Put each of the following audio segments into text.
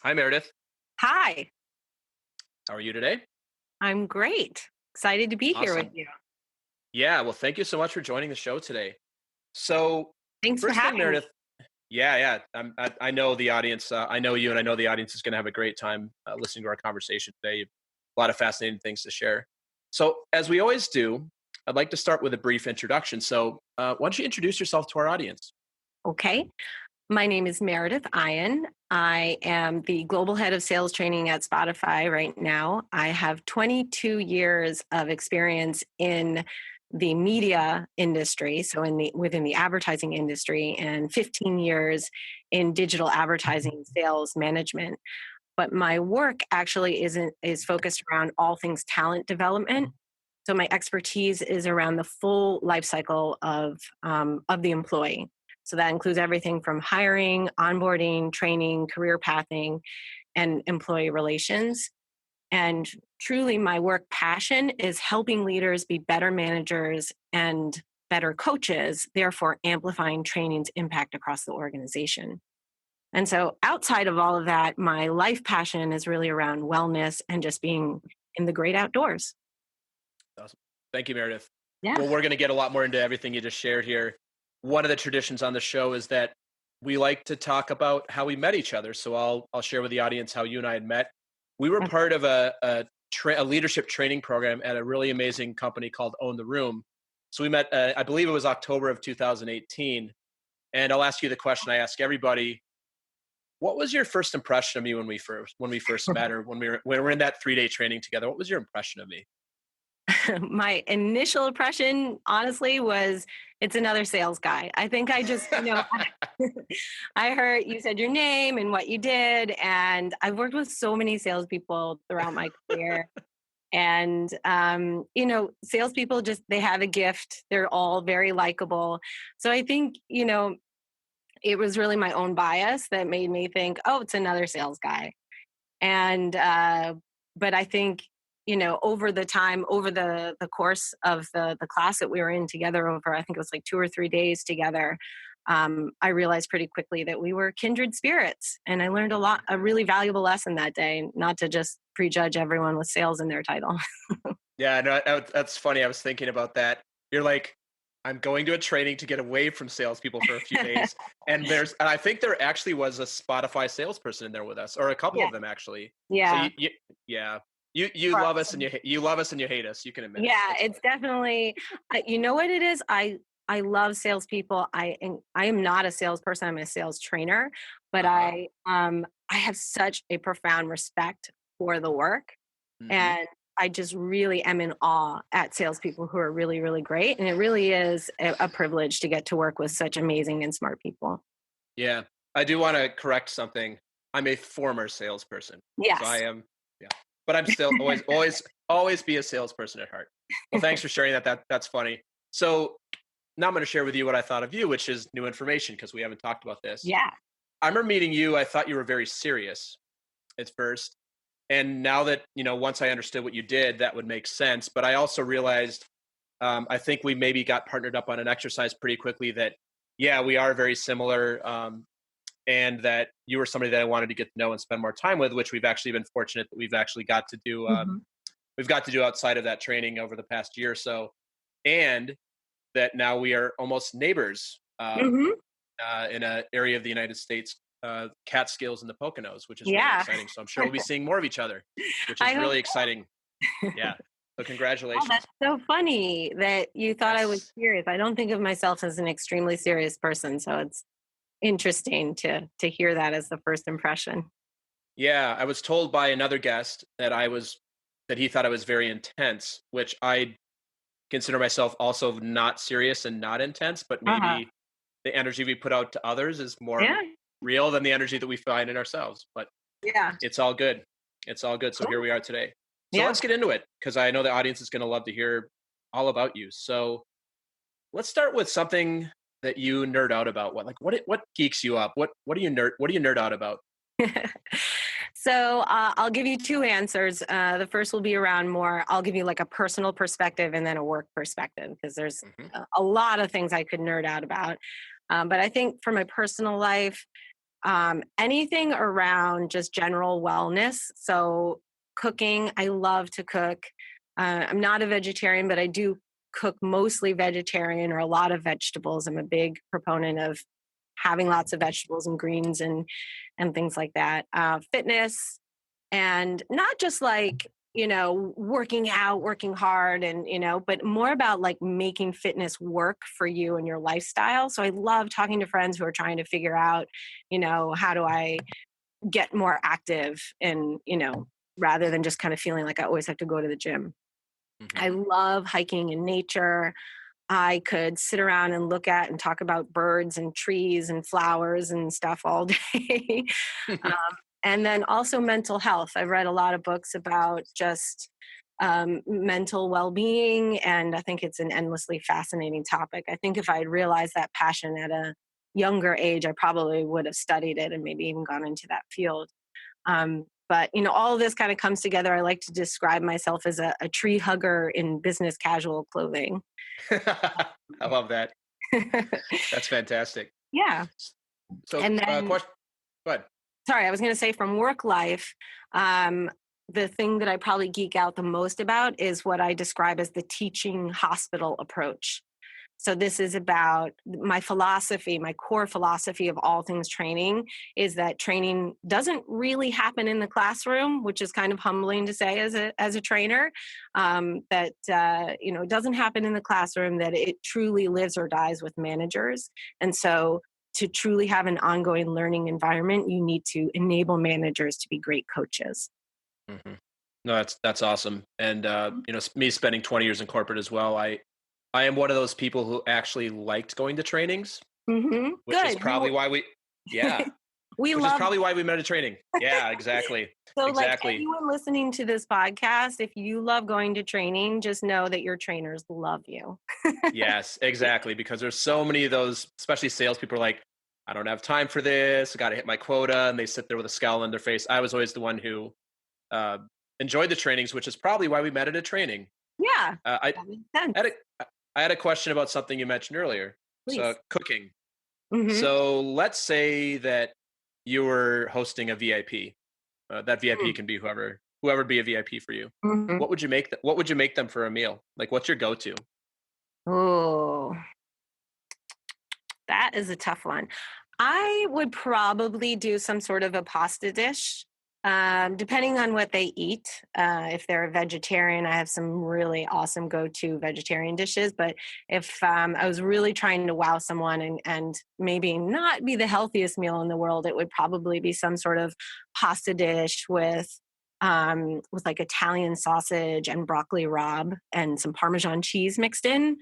Hi, Meredith. Hi, How are you today? I'm great. Excited to be here with Awesome. you. Yeah, well, thank you so much for joining the show today. So, Thanks for first thing, having me. Meredith. Yeah. I know the audience. I know you, and I know the audience is going to have a great time listening to our conversation today. A lot of fascinating things to share. So, as we always do, I'd like to start with a brief introduction. So, why don't you introduce yourself to our audience? Okay. My name is Meredith Ian. I am the global head of sales training at Spotify right now. I have 22 years of experience in the media industry, so within the advertising industry, and 15 years in digital advertising sales management. But my work actually is focused around all things talent development. So my expertise is around the full life cycle of the employee. So that includes everything from hiring, onboarding, training, career pathing, and employee relations. And truly, my work passion is helping leaders be better managers and better coaches, therefore amplifying training's impact across the organization. And so, outside of all of that, my life passion is really around wellness and just being in the great outdoors. Awesome. Thank you, Meredith. Yeah. Well, we're going to get a lot more into everything you just shared here. One of the traditions on the show is that we like to talk about how we met each other. So I'll share with the audience how you and I had met. We were part of a leadership training program at a really amazing company called Own the Room. So we met. I believe it was October of 2018. And I'll ask you the question I ask everybody: what was your first impression of me when we first met, or when we were in that 3 day training together? What was your impression of me? My initial impression, honestly, was it's another sales guy. I think I just, I heard you said your name and what you did. And I've worked with so many salespeople throughout my career. And, salespeople just, they have a gift. They're all very likable. So I think, it was really my own bias that made me think, oh, it's another sales guy. And but I think over the time, over the course of the class that we were in together, over I think it was like 2 or 3 days together, I realized pretty quickly that we were kindred spirits, and I learned a really valuable lesson that day, not to just prejudge everyone with sales in their title. Yeah, no, that's funny. I was thinking about that. You're like, I'm going to a training to get away from salespeople for a few days, and I think there actually was a Spotify salesperson in there with us, or a couple Yeah, of them actually. So yeah. yeah, you love us and you love us and you hate us. You can admit it. Yeah, That's it's fine. definitely you know what it is? I love salespeople. I am not a salesperson, I'm a sales trainer, but Uh huh. I have such a profound respect for the work. Hmm. And I just really am in awe at salespeople who are really, really great. And it really is a privilege to get to work with such amazing and smart people. Yeah, I do want to correct something. I'm a former salesperson, so I Yes. am. Yeah, but I'm still always be a salesperson at heart. Well, thanks for sharing that. That's funny. So now I'm going to share with you what I thought of you, which is new information because we haven't talked about this. Yeah. I remember meeting you. I thought you were very serious at first, and now that once I understood what you did, that would make sense. But I also realized, I think we maybe got partnered up on an exercise pretty quickly. That yeah, we are very similar. And that you were somebody that I wanted to get to know and spend more time with, which we've actually been fortunate that we've actually got to do. Hmm. We've got to do outside of that training over the past year or so, and that now we are almost neighbors Hmm. in an area of the United States, Catskills and the Poconos, which is really Yeah. exciting. So I'm sure we'll be seeing more of each other, which I is hope really so. exciting. Yeah. So Oh, that's congratulations. so funny that you thought I was Yes. serious. I don't think of myself as an extremely serious person. So it's interesting to hear that as the first impression. Yeah, I was told by another guest that he thought I was very intense, which I consider myself also not serious and not intense, but Uh-huh. maybe the energy we put out to others is more Yeah. real than the energy that we find in ourselves. But Yeah. it's all good. It's all good. So here Cool. we are today. So Yeah. let's get into it because I know the audience is going to love to hear all about you. So let's start with something that you nerd out about. What geeks you up? What do you nerd out about? So I'll give you two answers. The first will be around more, I'll give you like a personal perspective and then a work perspective because there's Hmm. a lot of things I could nerd out about. But I think for my personal life, anything around just general wellness. So cooking, I love to cook. I'm not a vegetarian, but I do cook mostly vegetarian or a lot of vegetables. I'm a big proponent of having lots of vegetables and greens and things like that. Fitness, and not just like, working out, working hard, and but more about like making fitness work for you and your lifestyle. So I love talking to friends who are trying to figure out, how do I get more active, and rather than just kind of feeling like I always have to go to the gym. Hmm. I love hiking in nature. I could sit around and look at and talk about birds and trees and flowers and stuff all day. um, and then also mental health. I've read a lot of books about just mental well-being, and I think it's an endlessly fascinating topic. I think if I had realized that passion at a younger age, I probably would have studied it and maybe even gone into that field. But all of this kind of comes together. I like to describe myself as a tree hugger in business casual clothing. I love that. That's fantastic. Yeah. So, And then, question. Go ahead. sorry, I was going to say from work life, um, the thing that I probably geek out the most about is what I describe as the teaching hospital approach. So this is about my philosophy, my core philosophy of all things training is that training doesn't really happen in the classroom, which is kind of humbling to say as a trainer. That it doesn't happen in the classroom. That it truly lives or dies with managers. And so to truly have an ongoing learning environment, you need to enable managers to be great coaches. Hmm. No, that's awesome. And me spending 20 years in corporate as well. I am one of those people who actually liked going to trainings, Mm-hmm. which is Good. probably why yeah, We which is love. probably why we met at training. Yeah, exactly. So, like Exactly. anyone listening to this podcast, if you love going to training, just know that your trainers love you. Yes, exactly. Because there's so many of those, especially salespeople are like, I don't have time for this. I got to hit my quota. And they sit there with a scowl on their face. I was always the one who uh, enjoyed the trainings, which is probably why we met at a training. Yeah, Uh, I, that makes I, had sense. a, I had a question about something you mentioned earlier. So, Please. cooking. Mm-hmm. So, let's say that you were hosting a VIP. That VIP can be whoever be a VIP for you. Mm-hmm. What would you make them for a meal? Like, what's your go-to? Oh, that is a tough one. I would probably do some sort of a pasta dish, depending on what they eat. If they're a vegetarian, I have some really awesome go-to vegetarian dishes. But if I was really trying to wow someone and maybe not be the healthiest meal in the world, it would probably be some sort of pasta dish with like Italian sausage and broccoli rabe and some Parmesan cheese mixed in.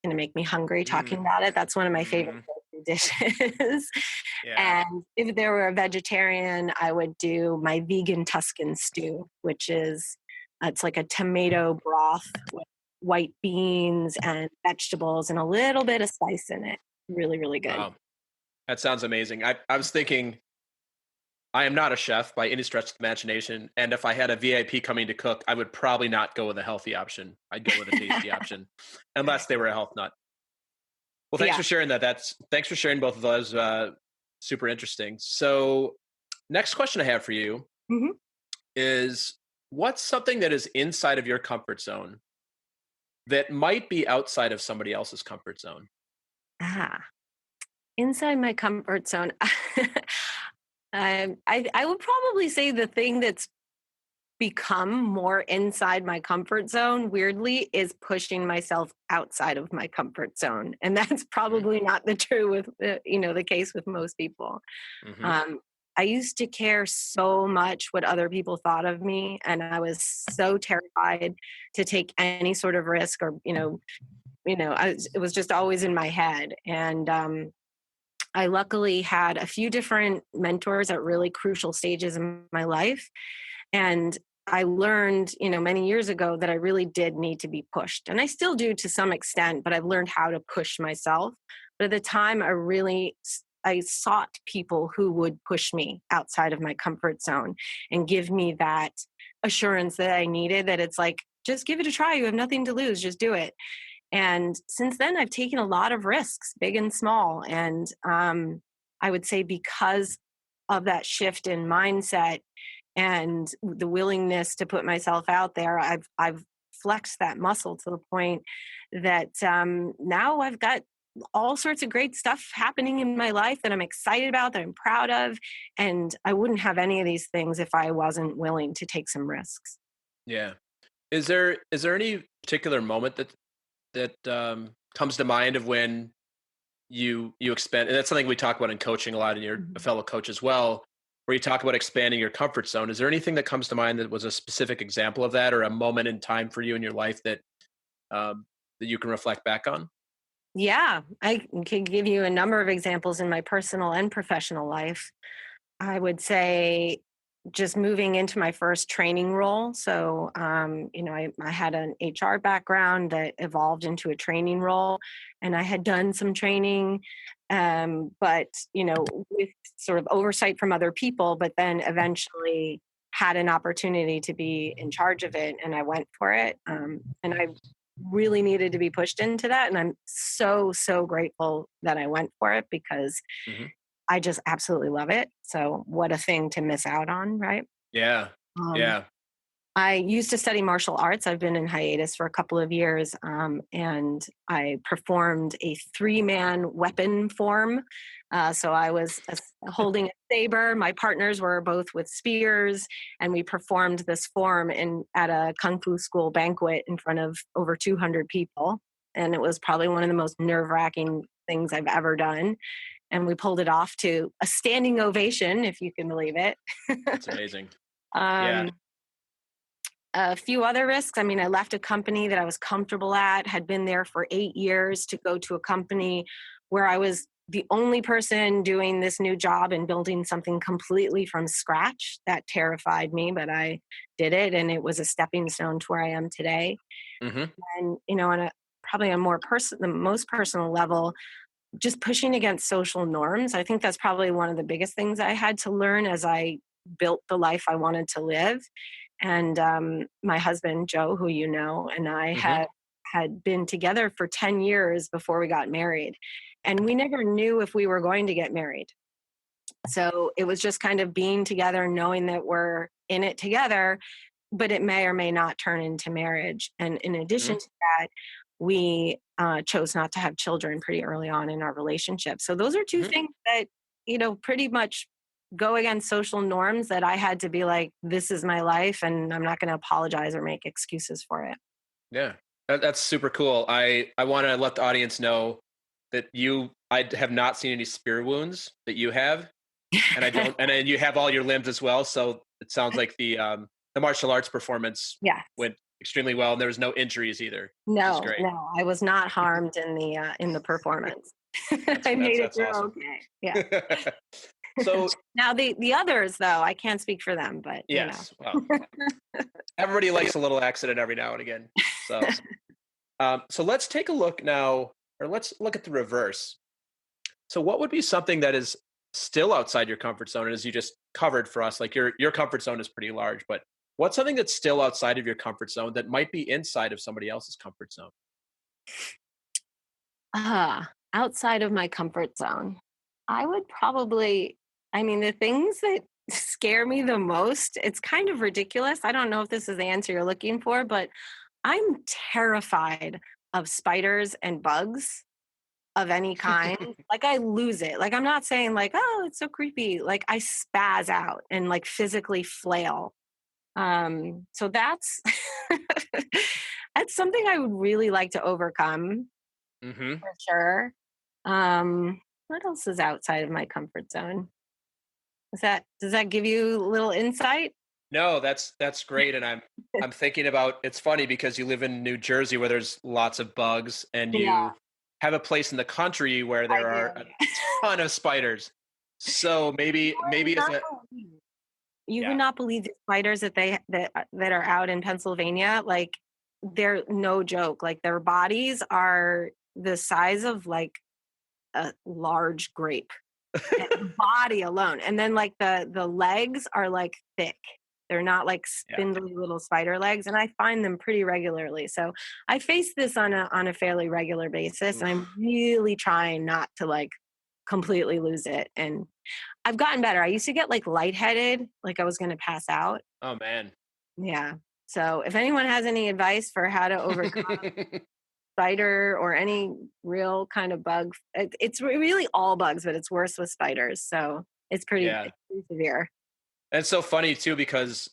Going to make me hungry talking Mm, about it. That's one of my favorite mhm. dishes. Yeah. And if there were a vegetarian, I would do my vegan Tuscan stew, which is it's like a tomato broth with white beans and vegetables and a little bit of spice in it. Really, really good. Wow. That sounds amazing. I was thinking I am not a chef by any stretch of the imagination, and if I had a VIP coming to cook, I would probably not go with a healthy option. I'd go with a tasty option, unless they were a health nut. Well, thanks Yeah. for sharing that. Thanks for sharing both of those. Super interesting. So, next question I have for you Hmm. is, what's something that is inside of your comfort zone that might be outside of somebody else's comfort zone? Ah, inside my comfort zone. I would probably say the thing that's become more inside my comfort zone, weirdly, is pushing myself outside of my comfort zone. And that's Mm-hmm. probably not the true with, the case with most people. Mm-hmm. Um, I used to care so much what other people thought of me. And I was so terrified to take any sort of risk or, it was just always in my head. And, I luckily had a few different mentors at really crucial stages in my life. And I learned, many years ago that I really did need to be pushed. And I still do to some extent, but I've learned how to push myself. But at the time, I sought people who would push me outside of my comfort zone and give me that assurance that I needed, that it's like, just give it a try. You have nothing to lose. Just do it. And since then, I've taken a lot of risks, big and small. And I would say because of that shift in mindset and the willingness to put myself out there, I've flexed that muscle to the point that now I've got all sorts of great stuff happening in my life that I'm excited about, that I'm proud of. And I wouldn't have any of these things if I wasn't willing to take some risks. Yeah. Is there any particular moment that comes to mind of when you expand, and that's something we talk about in coaching a lot, and you're a Mhm. fellow coach as well, where you talk about expanding your comfort zone. Is there anything that comes to mind that was a specific example of that, or a moment in time for you in your life that you can reflect back on? Yeah, I can give you a number of examples in my personal and professional life. I would say just moving into my first training role. So, I had an HR background that evolved into a training role, and I had done some training, but, with sort of oversight from other people, but then eventually had an opportunity to be in charge of it, and I went for it. And I really needed to be pushed into that. And I'm so, so grateful that I went for it because Hmm. I just absolutely love it. So what a thing to miss out on, right? Yeah. Um, Yeah. I used to study martial arts. I've been in hiatus for a couple of years, and I performed a three-man weapon form. So I was holding a saber. My partners were both with spears, and we performed this form at a kung fu school banquet in front of over 200 people. And it was probably one of the most nerve-wracking things I've ever done. And we pulled it off to a standing ovation, if you can believe it. That's amazing. Yeah. um, a few other risks. I mean, I left a company that I was comfortable at, had been there for 8 years to go to a company where I was the only person doing this new job and building something completely from scratch. That terrified me, but I did it, and it was a stepping stone to where I am today. Hmm. And, on a probably a the most personal level, just pushing against social norms. I think that's probably one of the biggest things I had to learn as I built the life I wanted to live. And my husband, Joe, who you know, and I Hmm. had been together for 10 years before we got married. And we never knew if we were going to get married. So it was just kind of being together, knowing that we're in it together, but it may or may not turn into marriage. And in addition Hmm. to that, we chose not to have children pretty early on in our relationship. So those are two Hmm. things that, pretty much go against social norms that I had to be like, this is my life and I'm not going to apologize or make excuses for it. Yeah. That's super cool. I want to let the audience know that I have not seen any spear wounds that you have, and I don't, and then you have all your limbs as well. So it sounds like the martial arts performance Yeah. went extremely well, and there was no injuries either, which is No, great. no, I was not harmed in the performance. I made it That's through awesome. okay. Yeah. So Now the others though, I can't speak for them, but yes, well, everybody likes a little accident every now and again. So let's take a look now, or let's look at the reverse. So what would be something that is still outside your comfort zone? And as you just covered for us, like your comfort zone is pretty large, but what's something that's still outside of your comfort zone that might be inside of somebody else's comfort zone? Outside of my comfort zone, I would probably, I mean, the things that scare me the most, it's kind of ridiculous. I don't know if this is the answer you're looking for, but I'm terrified of spiders and bugs of any kind. Like I lose it. Like I'm not saying like, oh, it's so creepy. Like I spaz out and like physically flail. So that's that's something I would really like to overcome Hmm. for sure. What else is outside of my comfort zone? Does that give you a little insight? No, that's great, and I'm thinking about. It's funny because you live in New Jersey where there's lots of bugs, and Yeah, you have a place in the country where I there are a do. ton of spiders. So maybe You if would it, not believe you would yeah, not believe the spiders that are out in Pennsylvania. Like they're no joke. Like their bodies are the size of like a large grape. The body alone, and then like the legs are like thick. They're not like yeah. spindly little spider legs, and I find them pretty regularly. So I face this on a fairly regular basis, and I'm Oof. really trying not to like completely lose it. And I've gotten better. I used to get like lightheaded, like I was going to pass out. Oh man. Yeah. So if anyone has any advice for how to overcome spider or any real kind of bug, it's really all bugs, but it's worse with spiders. So Yeah. it's pretty severe. And it's so funny too, because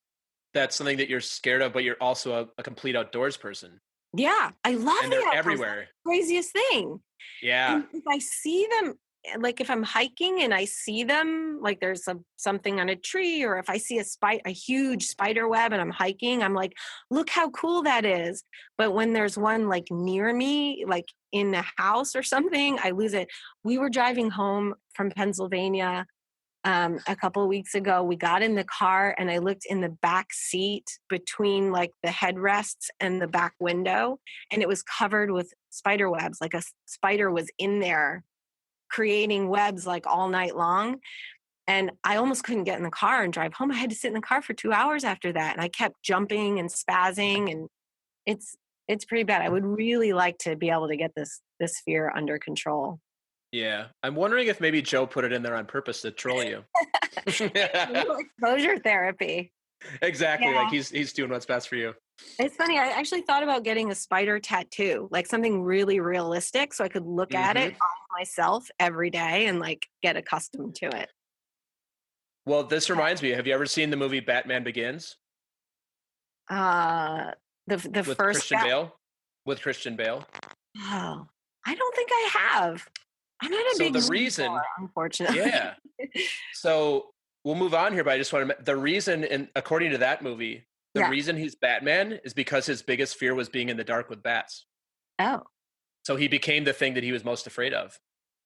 that's something that you're scared of, but you're also a complete outdoors person, Yeah. I love and the they're outdoors. That's everywhere. the craziest thing. Yeah. And if I see them, like if I'm hiking and I see them, like there's something on a tree, or if I see a huge spider web and I'm hiking, I'm like, look how cool that is. But when there's one like near me, like in the house or something, I lose it. We were driving home from Pennsylvania a couple of weeks ago. We got in the car and I looked in the back seat between like the headrests and the back window, and it was covered with spider webs. Like a spider was in there creating webs like all night long. And I almost couldn't get in the car and drive home. I had to sit in the car for 2 hours after that. And I kept jumping and spazzing, and it's it's pretty bad. I would really like to be able to get this fear under control. Yeah. I'm wondering if maybe Joe put it in there on purpose to troll you. A little exposure therapy. Exactly. Like Yeah. he's doing what's best for you. It's funny. I actually thought about getting a spider tattoo, like something really realistic so I could look at it Hmm. on myself every day and like get accustomed to it. Well, this reminds me. Have you ever seen the movie Batman Begins Uh the with first Christian Bale? With Christian Bale. Oh, I don't think I have. I'm not a So big the movie goer, reason, unfortunately. yeah. So we'll move on here, but I just want to. The reason, and according to that movie, the Yeah. reason he's Batman is because his biggest fear was being in the dark with bats. Oh, So he became the thing that he was most afraid of.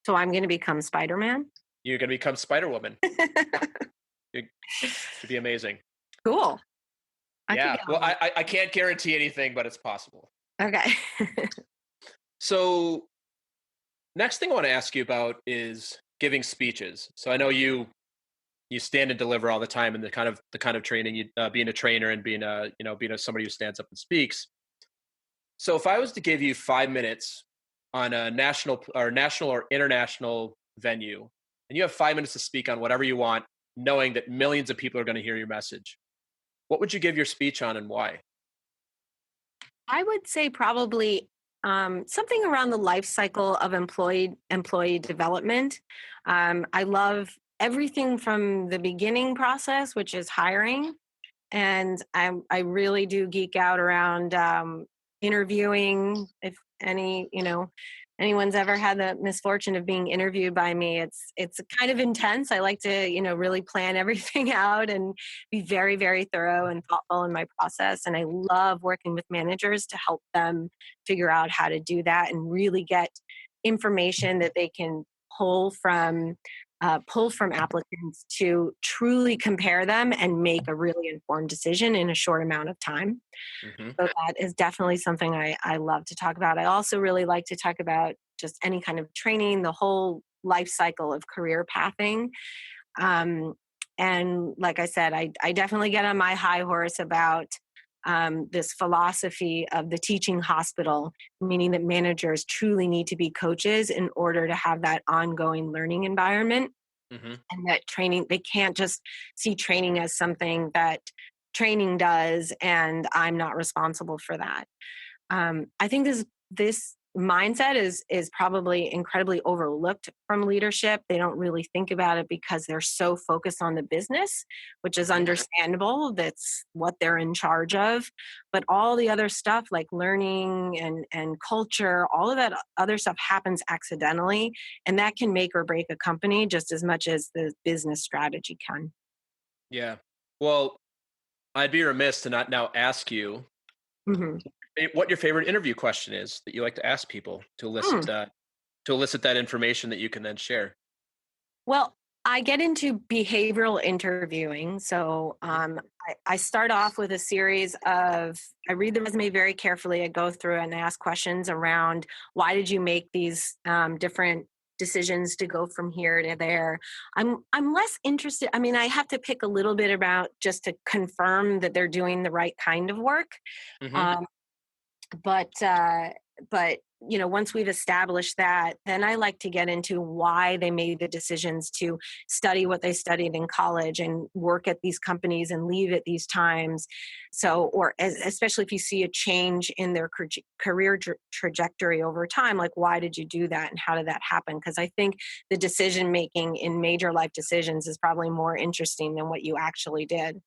so I'm going to become Spider-Man? You're going to become Spider Woman. It should be amazing. Cool. I could Yeah. get Well, on that. I can't guarantee anything, but it's possible. Okay. So next thing I want to ask you about is giving speeches. So I know you stand and deliver all the time, and the kind of training you being a trainer and being somebody who stands up and speaks. So if I was to give you 5 minutes on a national or international venue, and you have 5 minutes to speak on whatever you want, knowing that millions of people are going to hear your message, what would you give your speech on and why? I would say probably something around the life cycle of employee development. I love everything from the beginning process, which is hiring, and I really do geek out around interviewing. If anyone's ever had the misfortune of being interviewed by me, it's kind of intense. I like to really plan everything out and be very very thorough and thoughtful in my process. And I love working with managers to help them figure out how to do that and really get information that they can pull from pull from applicants to truly compare them and make a really informed decision in a short amount of time. Hmm. So that is definitely something I love to talk about. I also really like to talk about just any kind of training, the whole life cycle of career pathing. Um, and like I said, I definitely get on my high horse about this philosophy of the teaching hospital, meaning that managers truly need to be coaches in order to have that ongoing learning environment. Hmm. And that training, they can't just see training as something that training does and I'm not responsible for that. I think this mindset is probably incredibly overlooked from leadership. They don't really think about it because they're so focused on the business, which is Hmm. understandable. That's what they're in charge of. But all the other stuff like learning and culture, all of that other stuff happens accidentally, and that can make or break a company just as much as the business strategy can. Yeah. Well, I'd be remiss to not now ask you Mhm. what your favorite interview question is that you like to ask people to elicit that information that you can then share. Well, I get into behavioral interviewing. So I start off with a series of, I read the resume very carefully. I go through and ask questions around why did you make these different decisions to go from here to there. I'm less interested. I mean, I have to pick a little bit about just to confirm that they're doing the right kind of work. Hmm. Um, but uh, but once we've established that, then I like to get into why they made the decisions to study what they studied in college and work at these companies and leave at these times. So, or especially if you see a change in their career trajectory over time, like why did you do that and how did that happen? Because I think the decision making in major life decisions is probably more interesting than what you actually did.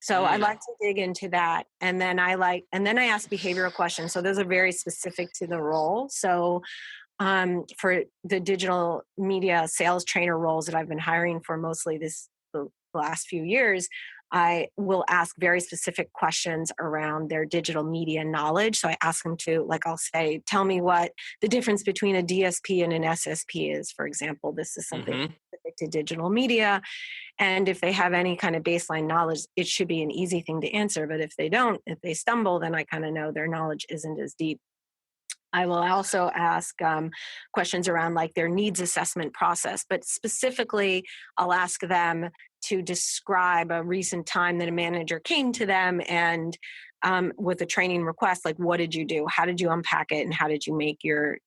So I like to dig into that. And then I ask behavioral questions. So those are very specific to the role. So for the digital media sales trainer roles that I've been hiring for mostly the last few years, I will ask very specific questions around their digital media knowledge. So I ask them to, like, I'll say, tell me what the difference between a DSP and an SSP is, for example. This is something specific to digital media. And if they have any kind of baseline knowledge, it should be an easy thing to answer. But if they stumble, then I kind of know their knowledge isn't as deep. I will also ask questions around like their needs assessment process, but specifically I'll ask them to describe a recent time that a manager came to them and with a training request, like what did you do? How did you unpack it? And how did you make your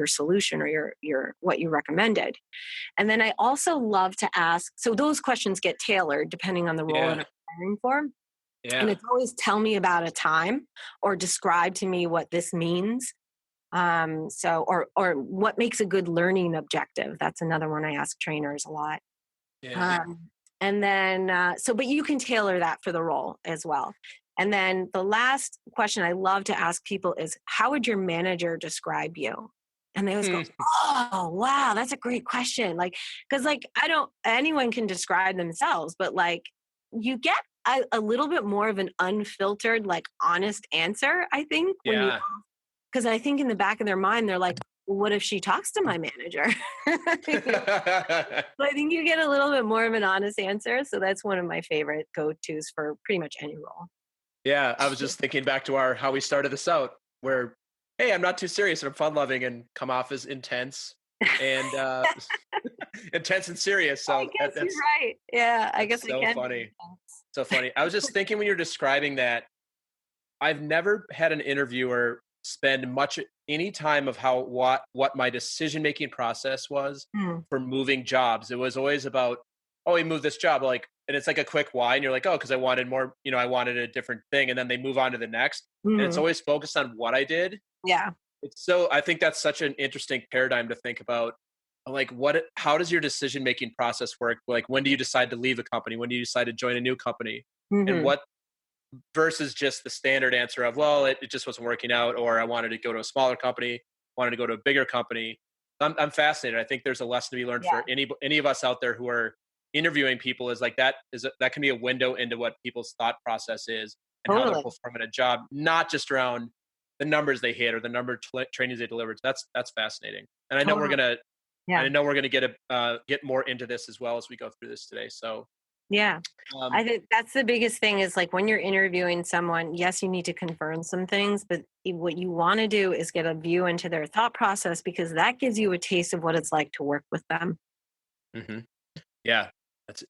solution or your what you recommended? And then I also love to ask, so those questions get tailored depending on the role that I'm hiring for. Yeah. And it's always tell me about a time or describe to me what this means. Or what makes a good learning objective. That's another one I ask trainers a lot. Yeah. And then, but you can tailor that for the role as well. And then the last question I love to ask people is, how would your manager describe you? And they always go, oh, wow, that's a great question. Like, cause like, anyone can describe themselves, but like you get a little bit more of an unfiltered, like honest answer, I think, when you, because I think in the back of their mind, they're like, well, what if she talks to my manager? So I think you get a little bit more of an honest answer. So that's one of my favorite go-tos for pretty much any role. Yeah, I was just thinking back to how we started this out, where, hey, I'm not too serious and I'm fun-loving and come off as intense and intense and serious. So I guess you're right. Yeah, I guess so I can. Funny. So funny. I was just thinking when you're describing that, I've never had an interviewer spend any time of what my decision-making process was for moving jobs. It was always about, oh, we moved this job, like, and it's like a quick why, and you're like, oh, because I wanted more, I wanted a different thing, and then they move on to the next, and it's always focused on what I did. Yeah. I think that's such an interesting paradigm to think about. Like, how does your decision-making process work? Like, when do you decide to leave a company? When do you decide to join a new company? And what versus just the standard answer of, well, it just wasn't working out, or I wanted to go to a smaller company, wanted to go to a bigger company. I'm fascinated. I think there's a lesson to be learned for any of us out there who are interviewing people, is like that can be a window into what people's thought process is and how they're performing a job, not just around the numbers they hit or the number of trainings they delivered. That's fascinating. And I know we're gonna get more into this as well as we go through this today. So yeah, I think that's the biggest thing is like when you're interviewing someone, yes, you need to confirm some things, but what you want to do is get a view into their thought process, because that gives you a taste of what it's like to work with them. Yeah,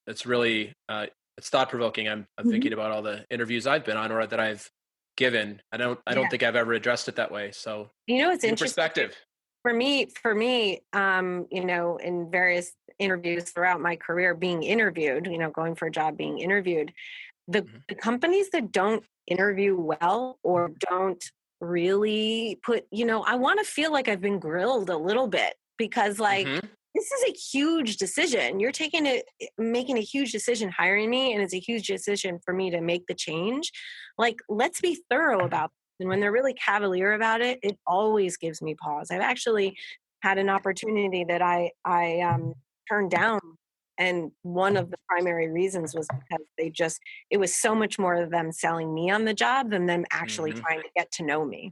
that's really it's thought provoking. I'm thinking about all the interviews I've been on or that I've given. I don't think I've ever addressed it that way. So it's interesting. Perspective. For me, in various interviews throughout my career, being interviewed, going for a job, being interviewed, the companies that don't interview well or don't really put, I want to feel like I've been grilled a little bit, because like, this is a huge decision. You're making a huge decision hiring me, and it's a huge decision for me to make the change. Like, let's be thorough about it. And when they're really cavalier about it, it always gives me pause. I've actually had an opportunity that I turned down. And one of the primary reasons was because it was so much more of them selling me on the job than them actually trying to get to know me.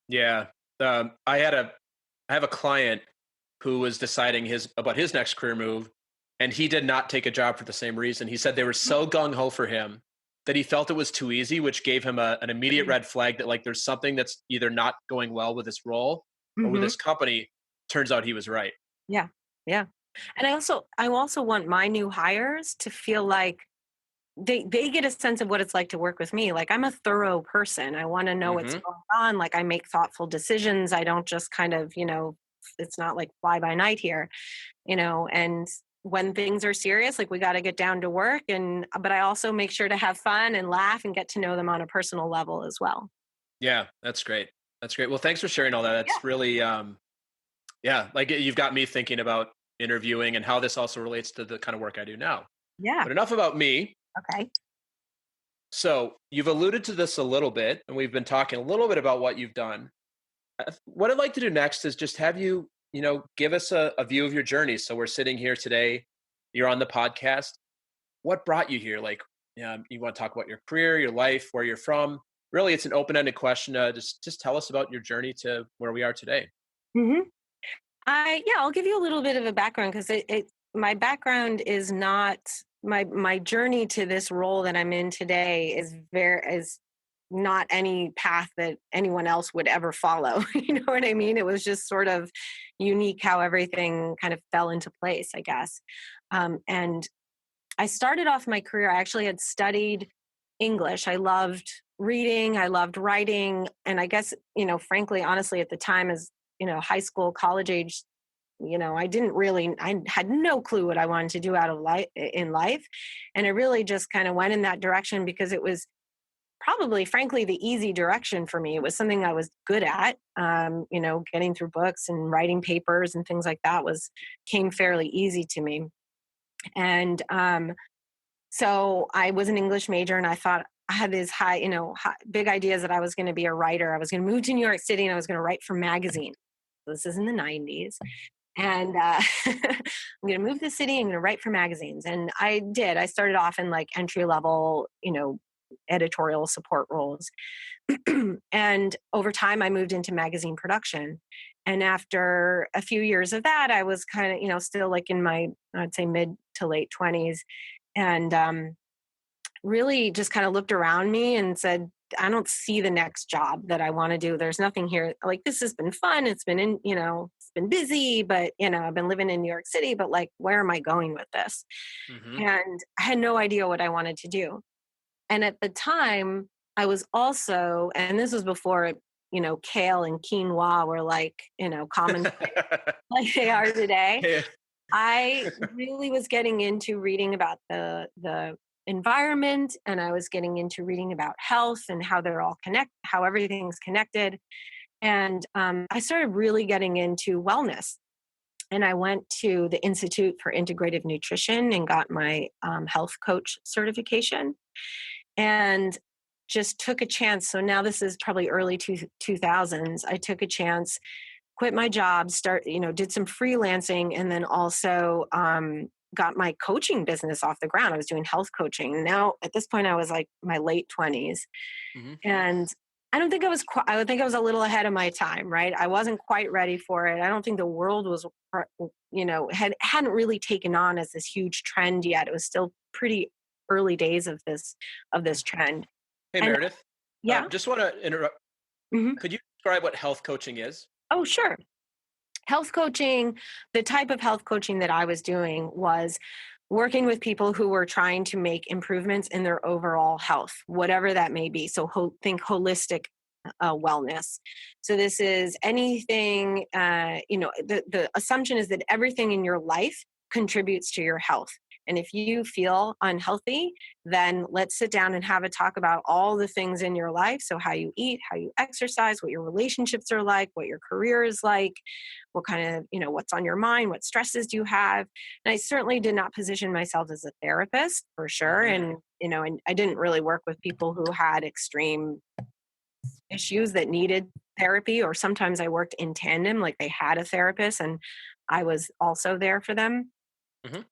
Yeah. I have a client who was deciding about his next career move, and he did not take a job for the same reason. He said they were so gung-ho for him that he felt it was too easy, which gave him an immediate red flag that like there's something that's either not going well with this role or with this company. Turns out he was right. Yeah. Yeah. And I also want my new hires to feel like they get a sense of what it's like to work with me. Like, I'm a thorough person. I want to know what's going on. Like I make thoughtful decisions. I don't just kind of, it's not like fly by night here, and when things are serious, like we got to get down to work but I also make sure to have fun and laugh and get to know them on a personal level as well. Yeah, that's great. That's great. Well, thanks for sharing all that. That's really, yeah, like you've got me thinking about interviewing and how this also relates to the kind of work I do now. Yeah. But enough about me. Okay. So you've alluded to this a little bit, and we've been talking a little bit about what you've done. What I'd like to do next is just have you, give us a view of your journey. So we're sitting here today, you're on the podcast. What brought you here? Like, you want to talk about your career, your life, where you're from. Really, it's an open-ended question. Just tell us about your journey to where we are today. hmm I'll give you a little bit of a background because my background is not my journey to this role that I'm in today is not any path that anyone else would ever follow. You know what I mean? It was just sort of unique how everything kind of fell into place, I guess. And I started off my career, I actually had studied English. I loved reading, I loved writing. And I guess, frankly, honestly, at the time as, high school, college age, I had no clue what I wanted to do out of life in life. And I really just kind of went in that direction because it was probably, frankly, the easy direction for me. It was something I was good at. Getting through books and writing papers and things like that came fairly easy to me. And so I was an English major, and I thought I had these big ideas that I was going to be a writer. I was going to move to New York City, and I was going to write for magazines. This is in the 90s. And I'm going to move to the city. I'm going to write for magazines. And I did. I started off in like entry level, editorial support roles. And over time, I moved into magazine production. And after a few years of that, I was kind of, still like in my, I'd say mid to late 20s. And really just kind of looked around me and said, I don't see the next job that I want to do. There's nothing here. Like, this has been fun. It's been it's been busy, but, I've been living in New York City, but like, where am I going with this? Hmm. And I had no idea what I wanted to do. And at the time I was also, and this was before, kale and quinoa were like, common like they are today. Yeah. I really was getting into reading about the environment, and I was getting into reading about health and how they're all how everything's connected. And I started really getting into wellness. And I went to the Institute for Integrative Nutrition and got my health coach certification, and just took a chance. So now this is probably early 2000s. I took a chance, quit my job, did some freelancing, and then also got my coaching business off the ground. I was doing health coaching. Now at this point I was like my late 20s. Hmm. And I don't think I would think I was a little ahead of my time, right? I wasn't quite ready for it. I don't think the world was, hadn't really taken on as this huge trend yet. It was still pretty early days of this trend. Hey, And Meredith. yeah. Just want to interrupt. Mhm. Could you describe what health coaching is? Oh, sure. Health coaching, the type of health coaching that I was doing was working with people who were trying to make improvements in their overall health, whatever that may be. So think holistic wellness. So this is anything, the assumption is that everything in your life contributes to your health. And if you feel unhealthy, then let's sit down and have a talk about all the things in your life. So how you eat, how you exercise, what your relationships are like, what your career is like, what kind of, what's on your mind, what stresses do you have. And I certainly did not position myself as a therapist for sure. Mhm. And I didn't really work with people who had extreme issues that needed therapy, or sometimes I worked in tandem, like they had a therapist and I was also there for them. Mhm.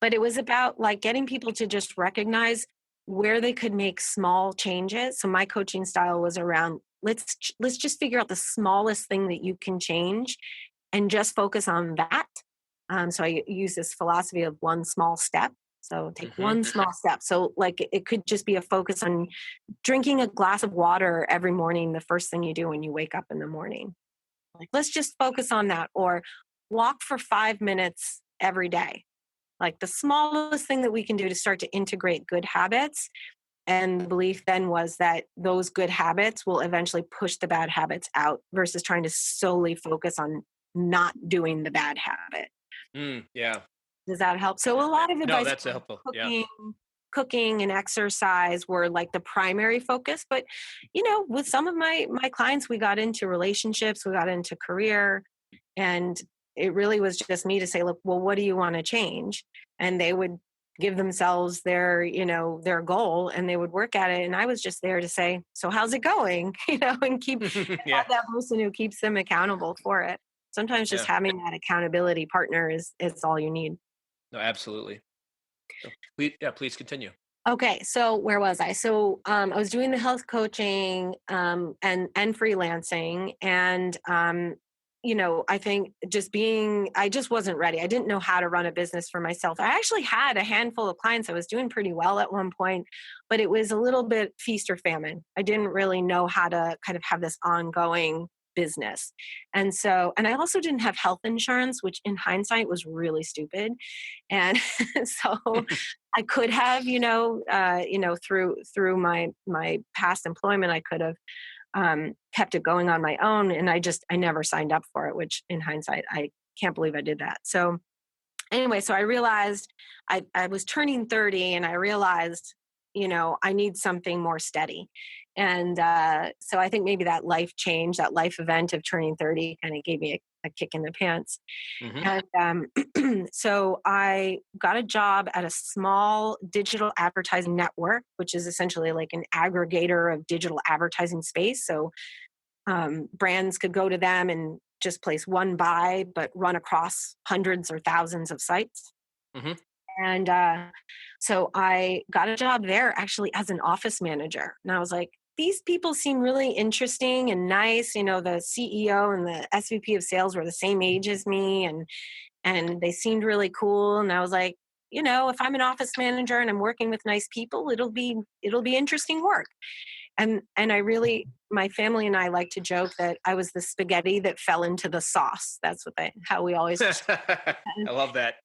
But it was about like getting people to just recognize where they could make small changes. So my coaching style was around let's just figure out the smallest thing that you can change and just focus on that. So I use this philosophy of one small step. So take Mhm. one small step. So like it could just be a focus on drinking a glass of water every morning, the first thing you do when you wake up in the morning. Like let's just focus on that, or walk for 5 minutes every day. Like the smallest thing that we can do to start to integrate good habits And the belief then was that those good habits will eventually push the bad habits out versus trying to solely focus on not doing the bad habit. Yeah. Does that help? So a lot of No, advice that's on helpful. Yeah. cooking and exercise were like the primary focus. But, with some of my clients, we got into relationships, we got into career, and it really was just me to say, look, well, what do you want to change? And they would give themselves their goal, and they would work at it. And I was just there to say, so how's it going? And Yeah. have that person who keeps them accountable for it. Sometimes just Yeah. having that accountability partner is all you need. No, absolutely. So please continue. Okay, so where was I? So I was doing the health coaching and freelancing, and I think I just wasn't ready. I didn't know how to run a business for myself. I actually had a handful of clients. I was doing pretty well at one point, but it was a little bit feast or famine. I didn't really know how to kind of have this ongoing business, and I also didn't have health insurance, which in hindsight was really stupid. And so I could have, through my past employment, I could have kept it going on my own, and I never signed up for it. Which, in hindsight, I can't believe I did that. So anyway, so I realized I was turning 30, and I realized, I need something more steady. And so I think maybe that life change, that life event of turning 30, kind of gave me a kick in the pants. Hmm. And so I got a job at a small digital advertising network, which is essentially like an aggregator of digital advertising space. So brands could go to them and just place one buy, but run across hundreds or thousands of sites. Hmm. And so I got a job there actually as an office manager. And I was like, these people seem really interesting and nice. The CEO and the SVP of sales were the same age as me, and they seemed really cool. And I was like, if I'm an office manager and I'm working with nice people, it'll be interesting work. And I really, my family and I like to joke that I was the spaghetti that fell into the sauce. That's how we always I love that.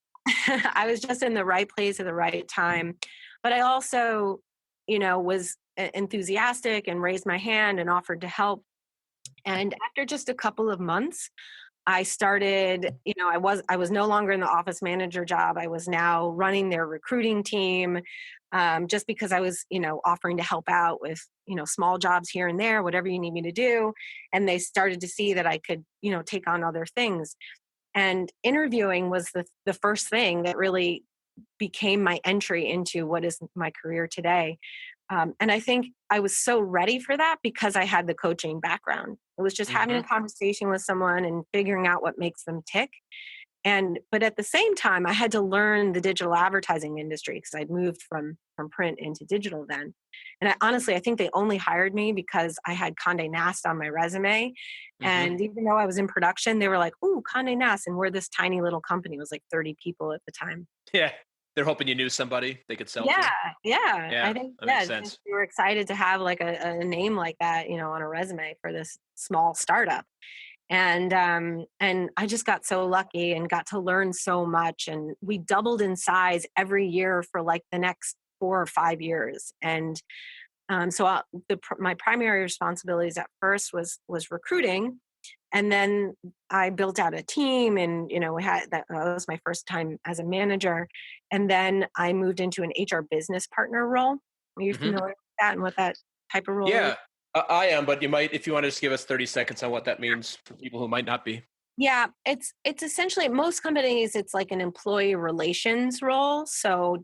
I was just in the right place at the right time. But I also, was enthusiastic and raised my hand and offered to help. And after just a couple of months, I started, I was no longer in the office manager job. I was now running their recruiting team, just because I was, offering to help out with, small jobs here and there, whatever you need me to do. And they started to see that I could, take on other things. And interviewing was the first thing that really became my entry into what is my career today. And I think I was so ready for that because I had the coaching background. It was just having a Hmm. conversation with someone and figuring out what makes them tick. But at the same time, I had to learn the digital advertising industry because I'd moved from print into digital then. And honestly, I think they only hired me because I had Condé Nast on my resume. Hmm. And even though I was in production, they were like, "Ooh, Condé Nast," and we're this tiny little company. It was like 30 people at the time. Yeah. They're hoping you knew somebody they could sell Yeah, to. yeah. I Yeah, think, that makes yeah, just sense. we were excited to have like a name like that, on a resume for this small startup. And I just got so lucky and got to learn so much. And we doubled in size every year for like the next 4 or 5 years. And my primary responsibilities at first was recruiting, and then I built out a team, and we had that was my first time as a manager. And then I moved into an HR business partner role. Are you Hmm. familiar with that and what that type of role is? Yeah, I am, but you might, if you want to just give us 30 seconds on what that means for people who might not be. Yeah, it's essentially most companies. It's like an employee relations role. So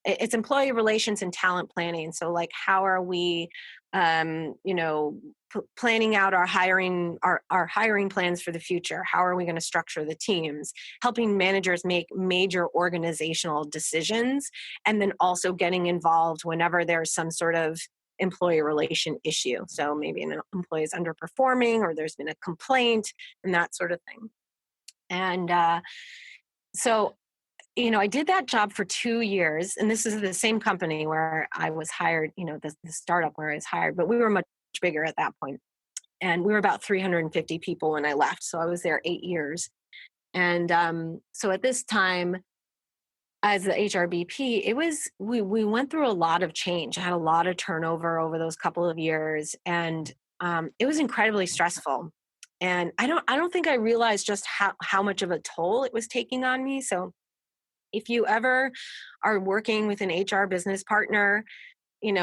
it's employee relations and talent planning. So like, how are we, planning out our hiring plans for the future? How are we going to structure the teams? Helping managers make major organizational decisions, and then also getting involved whenever there's some sort of employee relation issue. So maybe an employee is underperforming, or there's been a complaint, and that sort of thing. And so, I did that job for 2 years, and this is the same company where I was hired, the startup where I was hired, but we were much bigger at that point. And we were about 350 people when I left. So I was there 8 years. And so at this time, as the HRBP, we went through a lot of change. I had a lot of turnover over those couple of years, and it was incredibly stressful. And I don't think I realized just how much of a toll it was taking on me. So if you ever are working with an HR business partner,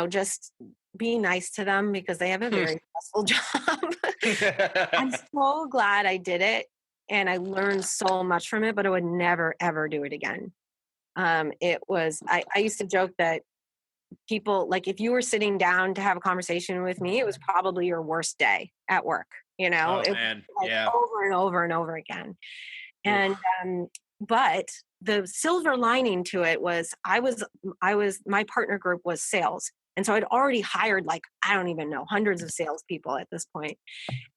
just be nice to them because they have a very stressful job. I'm so glad I did it, and I learned so much from it, but I would never ever do it again. I used to joke that people, like, if you were sitting down to have a conversation with me, it was probably your worst day at work. Oh It was man, like yeah. over and over and over again. And, Oof. but the silver lining to it was my partner group was sales. And so I'd already hired, like, I don't even know, hundreds of salespeople at this point.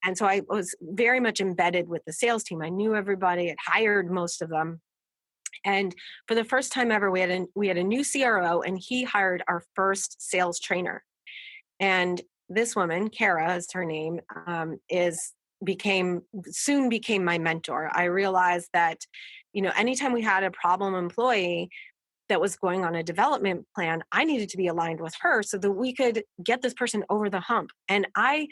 And so I was very much embedded with the sales team. I knew everybody, had hired most of them. And for the first time ever, we had a new CRO, and he hired our first sales trainer. And this woman, Kara is her name, soon became my mentor. I realized that, anytime we had a problem employee that was going on a development plan, I needed to be aligned with her so that we could get this person over the hump. And I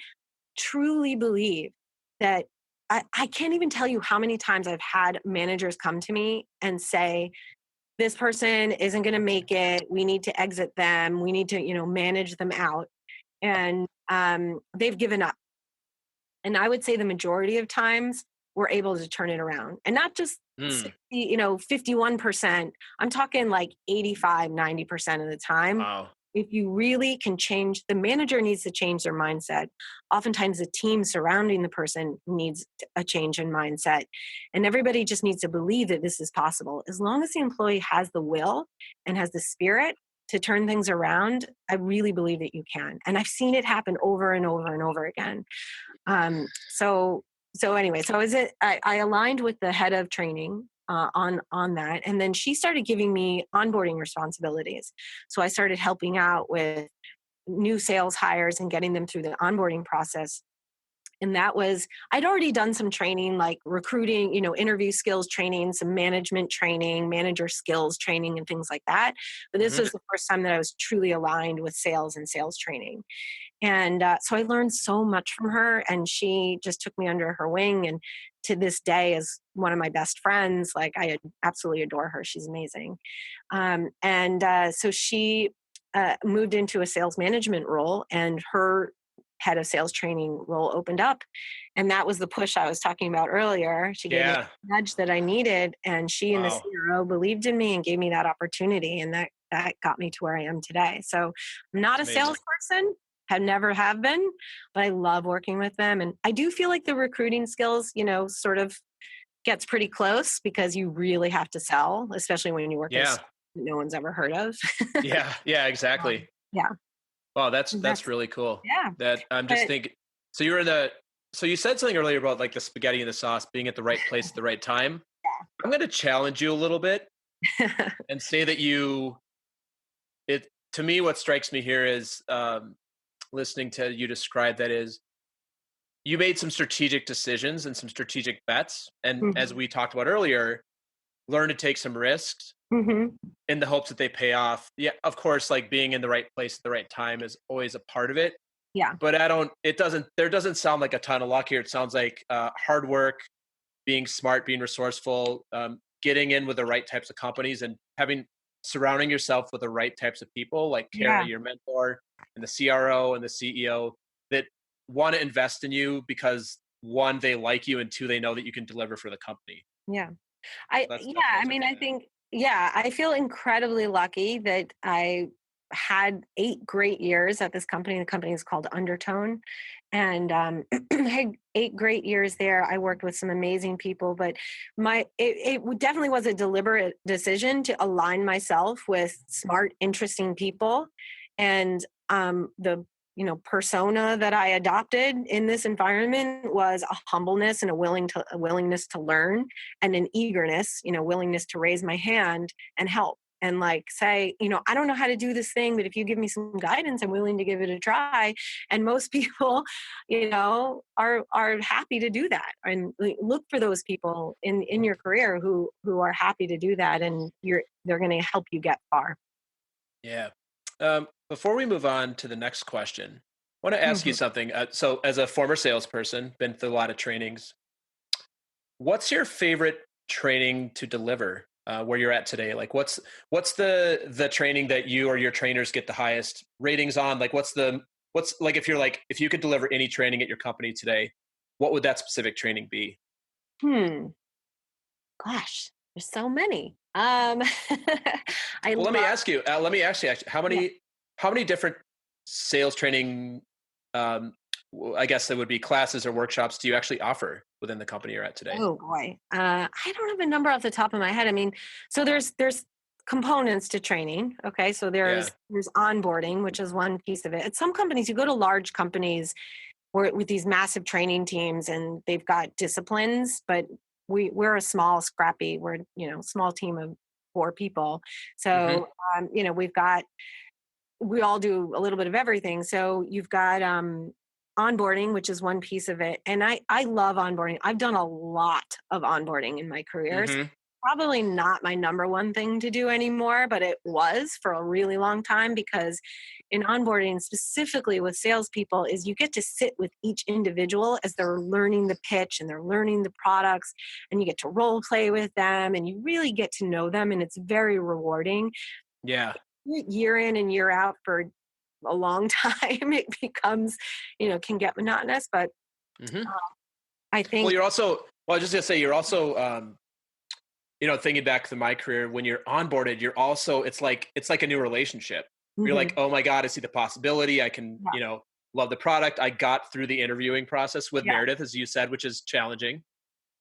truly believe that I can't even tell you how many times I've had managers come to me and say, this person isn't going to make it. We need to exit them. We need to, manage them out. And they've given up. And I would say the majority of times we're able to turn it around, and not just 60, 51%. I'm talking like 85, 90% of the time. Wow. If you really can change, the manager needs to change their mindset. Oftentimes the team surrounding the person needs a change in mindset. And everybody just needs to believe that this is possible. As long as the employee has the will and has the spirit to turn things around, I really believe that you can. And I've seen it happen over and over and over again. I aligned with the head of training on that, and then she started giving me onboarding responsibilities. So I started helping out with new sales hires and getting them through the onboarding process. And I'd already done some training, like recruiting, interview skills training, some management training, manager skills training, and things like that. But this was the first time that I was truly aligned with sales and sales training. And so I learned so much from her, and she just took me under her wing. And to this day is one of my best friends. Like, I absolutely adore her. She's amazing. So she moved into a sales management role, and her head of sales training role opened up. And that was the push I was talking about earlier. She gave me the nudge that I needed, and she and the CRO believed in me and gave me that opportunity. And that got me to where I am today. So I'm not a salesperson. Never have been, but I love working with them. And I do feel like the recruiting skills, sort of gets pretty close, because you really have to sell, especially when you work in a that no one's ever heard of. Yeah, exactly. Yeah. Wow, that's really cool. Yeah. That I'm just thinking. So you said something earlier about, like, the spaghetti and the sauce being at the right place at the right time. Yeah. I'm going to challenge you a little bit and say that to me, what strikes me here is, listening to you describe that, is you made some strategic decisions and some strategic bets. And as we talked about earlier, learn to take some risks in the hopes that they pay off. Yeah, of course, like, being in the right place at the right time is always a part of it. Yeah. But there doesn't sound like a ton of luck here. It sounds like hard work, being smart, being resourceful, getting in with the right types of companies, and surrounding yourself with the right types of people, like Kara, your mentor, and the CRO and the CEO, that want to invest in you because, one, they like you, and two, they know that you can deliver for the company. Yeah. I feel incredibly lucky that I had 8 great years at this company. The company is called Undertone. And I had 8 great years there. I worked with some amazing people, but it definitely was a deliberate decision to align myself with smart, interesting people. And the persona that I adopted in this environment was a humbleness and a willingness to learn, and an eagerness, willingness to raise my hand and help. and like say, I don't know how to do this thing, but if you give me some guidance, I'm willing to give it a try. And most people, are happy to do that. And look for those people in your career who are happy to do that, and they're going to help you get far. Yeah. Before we move on to the next question, I want to ask you Mhm. something. So, as a former salesperson, been through a lot of trainings. What's your favorite training to deliver? Where you're at today, like what's the training that you or your trainers get the highest ratings on? Like, what's like if you could deliver any training at your company today, what would that specific training be? Hmm. Gosh, there's so many. I Well, let me love. ask you. Let me ask you actually, Yeah. how many different sales training, um, I guess it would be classes or workshops, do you actually offer within the company you're at today? Oh boy. I don't have a number off the top of my head. I mean, so there's components to training. Okay. So Yeah. there's onboarding, which is one piece of it. At some companies, you go to large companies where with these massive training teams and they've got disciplines, but we're a small, scrappy, small team of 4 people. Hmm. So we all do a little bit of everything. So you've got onboarding, which is one piece of it. And I love onboarding. I've done a lot of onboarding in my career. Hmm. Probably not my number one thing to do anymore, but it was for a really long time because in onboarding, specifically with salespeople, is you get to sit with each individual as they're learning the pitch and they're learning the products, and you get to role play with them and you really get to know them, and it's very rewarding. Yeah. Year in and year out for a long time, it becomes, can get monotonous. But Hmm. I Well, think, you're also, well, I was just gonna say, you're also, thinking back to my career, when you're onboarded, you're also, it's like a new relationship. You're like, mhm, oh my God, I see the possibility. I can, yeah, love the product. I got through the interviewing process with yeah, Meredith, as you said, which is challenging.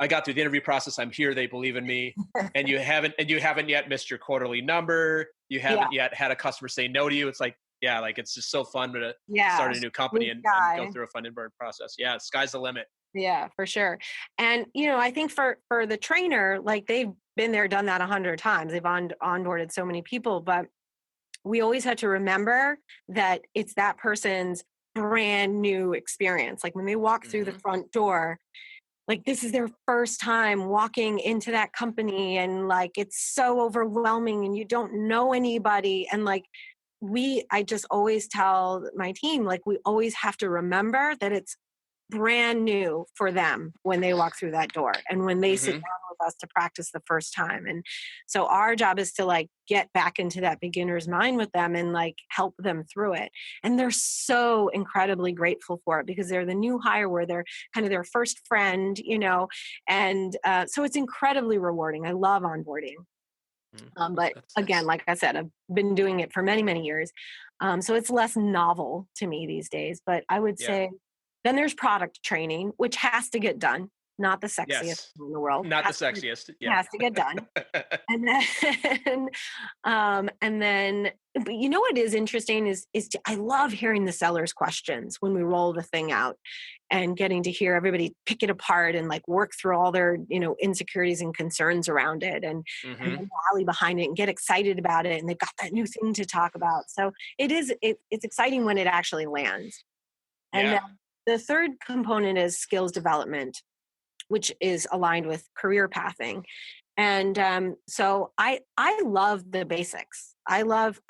I got through the interview process. I'm here. They believe in me. And you haven't yet missed your quarterly number. You yeah, haven't yet had a customer say no to you. It's like, yeah, like it's just so fun to yeah. start a new company Blue and go sky. through a fun inboard process. Yeah, sky's the limit. Yeah, for sure. And I think for the trainer, like they've been there, done that 100 times. They've onboarded so many people, but we always had to remember that it's that person's brand new experience. Like when they walk through the Hmm. front door, like this is their first time walking into that company, and like it's so overwhelming and you don't know anybody, and like I just always tell my team, like we always have to remember that it's brand new for them when they walk through that door and when they sit Hmm. down with us to practice the first time. And so our job is to like get back into that beginner's mind with them and like help them through it. And they're so incredibly grateful for it because they're the new hire where they're kind of their first friend, and so it's incredibly rewarding. I love onboarding. But again, That's like I said, I've been doing it for many, many years. So it's less novel to me these days. But I would yeah. say then there's product training, which has to get done. Not the sexiest Yes. thing in the world. Not the sexiest. Yeah. Has to get done. And then, but what is interesting is I love hearing the seller's questions when we roll the thing out, and getting to hear everybody pick it apart and like work through all their insecurities and concerns around it, and Hmm. then rally behind it and get excited about it, and they've got that new thing to talk about. So it's exciting when it actually lands. And then Yeah. the third component is skills development, which is aligned with career pathing. And so I love the basics. I love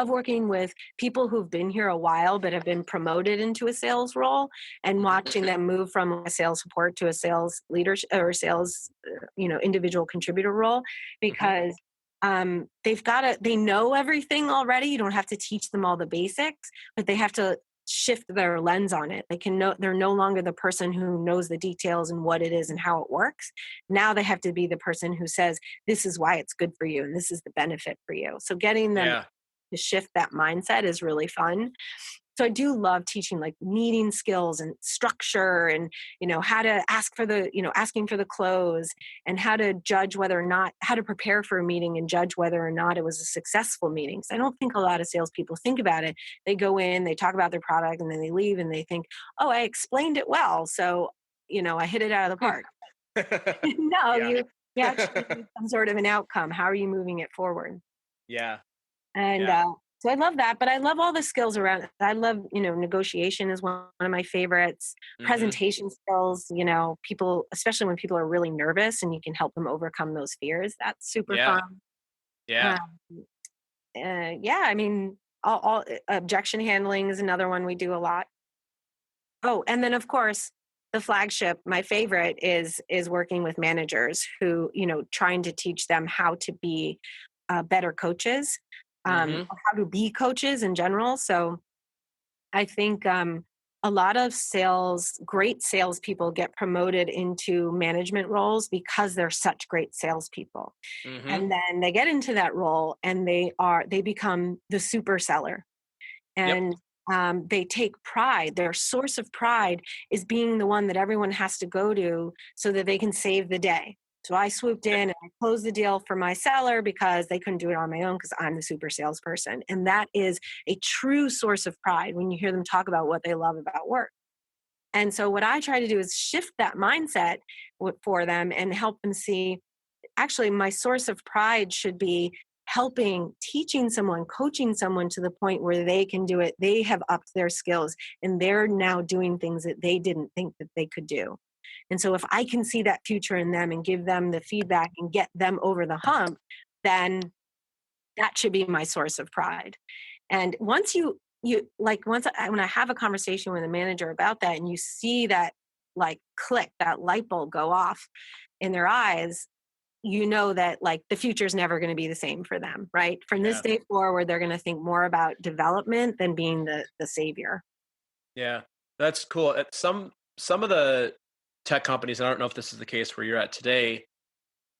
working with people who've been here a while but have been promoted into a sales role, and Hmm. watching them move from a sales support to a sales leadership or sales individual contributor role, Hmm. because they know everything already. You don't have to teach them all the basics, but they have to shift their lens on it. They're no longer the person who knows the details and what it is and how it works. Now they have to be the person who says, this is why it's good for you and this is the benefit for you. So getting them Yeah. to shift that mindset is really fun. So I do love teaching like meeting skills and structure, and how to ask for the asking for the close, and how to judge whether or not how to prepare for a meeting and judge whether or not it was a successful meeting. So I don't think a lot of salespeople think about it. They go in, they talk about their product, and then they leave and they think, oh, I explained it well, so I hit it out of the park. No, Yeah. you actually need some sort of an outcome. How are you moving it forward? Yeah. And Yeah. so I love that, but I love all the skills around it. I love, negotiation is one of my favorites. Hmm. Presentation skills, people, especially when people are really nervous and you can help them overcome those fears. That's super Yeah. fun. Yeah. Um, yeah, I mean, all objection handling is another one we do a lot. Oh, and then of course, the flagship, my favorite is working with managers who, trying to teach them how to be better coaches, Hmm. or how to be coaches in general. So I think a lot of great salespeople get promoted into management roles because they're such great salespeople. Hmm. And then they get into that role and they become the super seller. Yep. And they take pride. Their source of pride is being the one that everyone has to go to so that they can save the day. So I swooped in and I closed the deal for my seller because they couldn't do it on my own because I'm the super salesperson. And that is a true source of pride when you hear them talk about what they love about work. And so what I try to do is shift that mindset for them and help them see, actually my source of pride should be helping, teaching someone, coaching someone to the point where they can do it. They have upped their skills and they're now doing things that they didn't think that they could do. And so if I can see that future in them and give them the feedback and get them over the hump, then that should be my source of pride. And once when I have a conversation with a manager about that and you see that like click, that light bulb go off in their eyes, you know that like the future is never going to be the same for them, right? From this Yeah. day forward, they're going to think more about development than being the savior. Yeah. That's cool. Some of the tech companies, I don't know if this is the case where you're at today,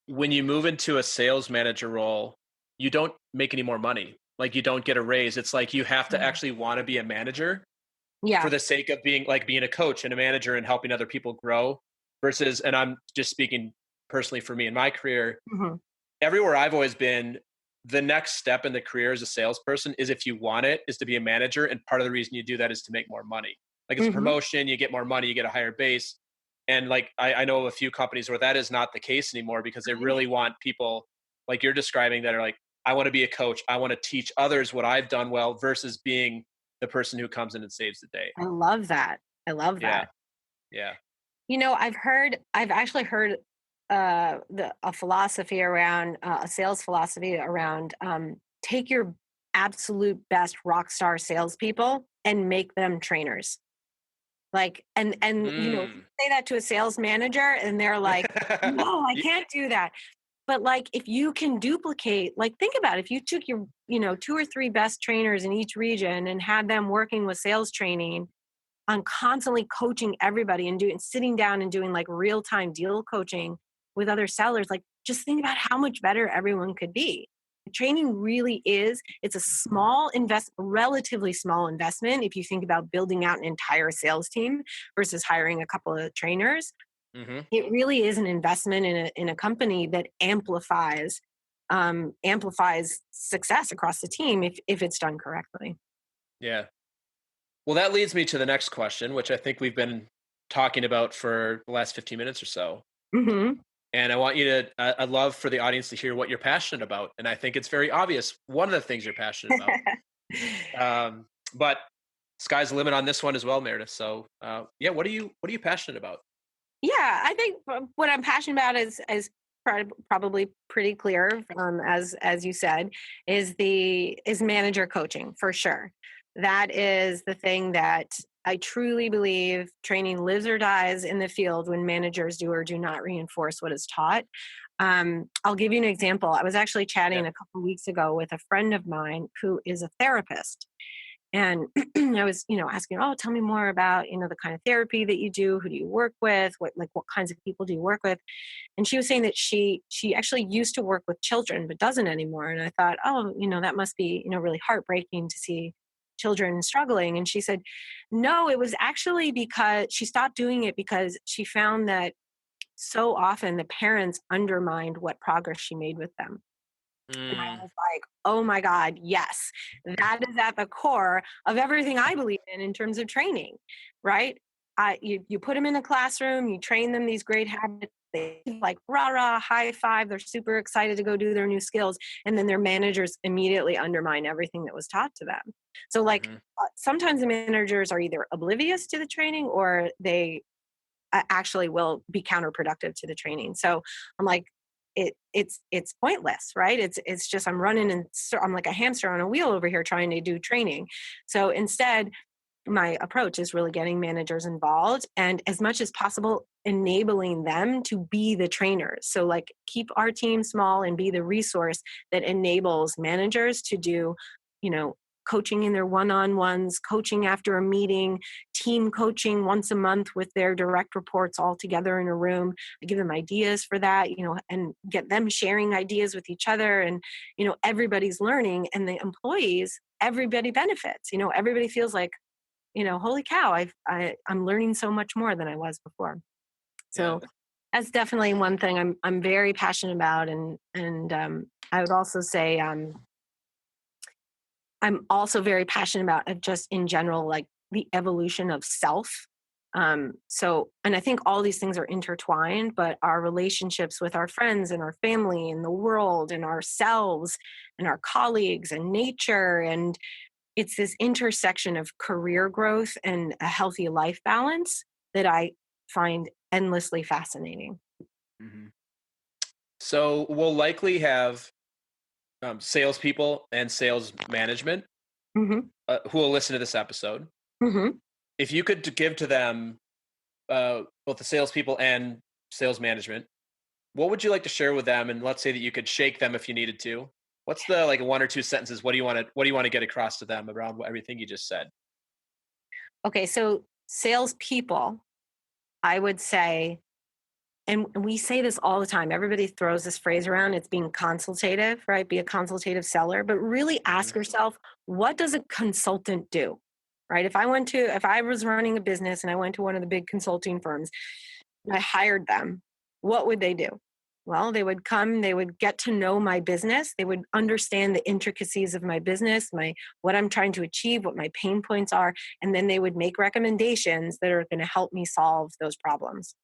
when you move into a sales manager role, you don't make any more money. Like you don't get a raise. It's like you have to Mhm. actually want to be a manager for Yeah. the sake of being a coach and a manager and helping other people grow versus, and I'm just speaking personally for me in my career, Hmm. everywhere I've always been, the next step in the career as a salesperson is, if you want it, is to be a manager. And part of the reason you do that is to make more money. Like it's a Hmm. promotion, you get more money, you get a higher base. And like I know of a few companies where that is not the case anymore because they really want people like you're describing that are like, I want to be a coach. I want to teach others what I've done well versus being the person who comes in and saves the day. I love that. I love Yeah. that. Yeah. I've actually heard a philosophy around a sales philosophy around take your absolute best rock star salespeople and make them trainers. Like, Mm. say that to a sales manager and they're like, no, I Y- can't do that. But like, if you can duplicate, like, think about it, if you took your, two or three best trainers in each region and had them working with sales training on constantly coaching everybody and sitting down and doing like real time deal coaching with other sellers, like, just think about how much better everyone could be. Training really is, it's a relatively small investment if you think about building out an entire sales team versus hiring a couple of trainers. mhm. It really is an investment in a company that amplifies success across the team if it's done correctly. Yeah. Well, that leads me to the next question, which I think we've been talking about for the last 15 minutes or so. Hmm. And I want you to, I'd love for the audience to hear what you're passionate about. And I think it's very obvious one of the things you're passionate about. But sky's the limit on this one as well, Meredith. So, yeah, what are you passionate about? Yeah, I think what I'm passionate about is probably pretty clear, as you said, is manager coaching for sure. That is the thing that I truly believe training lives or dies in the field when managers do or do not reinforce what is taught. I'll give you an example. I was actually chatting Yeah. a couple of weeks ago with a friend of mine who is a therapist, and I was, asking, oh, tell me more about, the kind of therapy that you do. Who do you work with? What kinds of people do you work with? And she was saying that she actually used to work with children, but doesn't anymore. And I thought, oh, that must be, really heartbreaking to see children struggling. And she said, no, it was actually because she stopped doing it because she found that so often the parents undermined what progress she made with them. And I Mm, was like, oh my God, yes, that is at the core of everything I believe in terms of training, right? You put them in a classroom, you train them these great habits, They like rah rah, high five. They're super excited to go do their new skills, and then their managers immediately undermine everything that was taught to them. So like Hmm. sometimes the managers are either oblivious to the training or they actually will be counterproductive to the training. So I'm like, it's pointless, right? It's just I'm running and I'm like a hamster on a wheel over here trying to do training. So instead, my approach is really getting managers involved and as much as possible enabling them to be the trainers. So like keep our team small and be the resource that enables managers to do, you know, coaching in their one-on-ones, coaching after a meeting, team coaching once a month with their direct reports all together in a room. I give them ideas for that, you know, and get them sharing ideas with each other, and you know, everybody's learning, and the employees, everybody benefits. You know, everybody feels like, you know, holy cow, I'm learning so much more than I was before. Yeah. So that's definitely one thing I'm very passionate about, and I would also say I'm also very passionate about just in general, like the evolution of self. So, and I think all these things are intertwined, but our relationships with our friends and our family and the world and ourselves and our colleagues and nature, and it's this intersection of career growth and a healthy life balance that I find endlessly fascinating. Hmm. So we'll likely have salespeople and sales management Hmm. who will listen to this episode. Hmm. If you could give to them both the salespeople and sales management, what would you like to share with them? And let's say that you could shake them if you needed to. What's the like one or two sentences? What do you want to get across to them around everything you just said? Okay, so salespeople, I would say, and we say this all the time. Everybody throws this phrase around. It's being consultative, right? Be a consultative seller, but really Hmm. ask yourself, what does a consultant do? Right? If I was running a business and I went to one of the big consulting firms and I hired them, what would they do? Well, they would come, they would get to know my business, they would understand the intricacies of my business, my what I'm trying to achieve, what my pain points are, and then they would make recommendations that are going to help me solve those problems.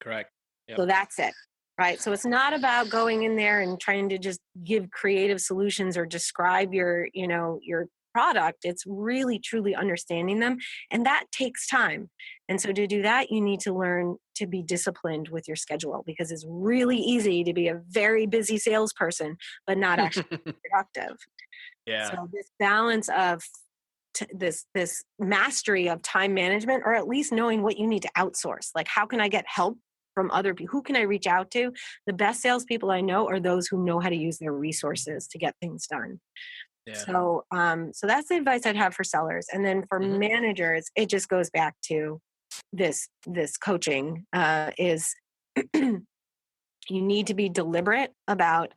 Correct. Yep. So that's it. Right. So it's not about going in there and trying to just give creative solutions or describe your, you know, your product. It's really truly understanding them. And that takes time. And so to do that, you need to learn to be disciplined with your schedule, because it's really easy to be a very busy salesperson, but not actually productive. Yeah. So this balance of this mastery of time management, or at least knowing what you need to outsource. Like, how can I get help from other people? Who can I reach out to? The best salespeople I know are those who know how to use their resources to get things done. Yeah. So that's the advice I'd have for sellers. And then for Hmm. managers, it just goes back to this coaching is you need to be deliberate about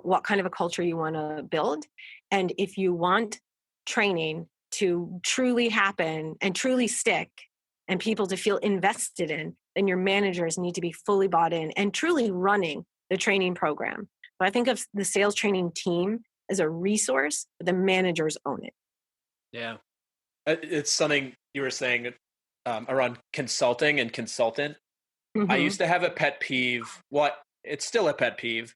what kind of a culture you want to build. And if you want training to truly happen and truly stick and people to feel invested in, then your managers need to be fully bought in and truly running the training program. But I think of the sales training team as a resource, but the managers own it. Yeah. It's something you were saying around consulting and consultant. I Hmm. used to have a pet peeve. What it's still a pet peeve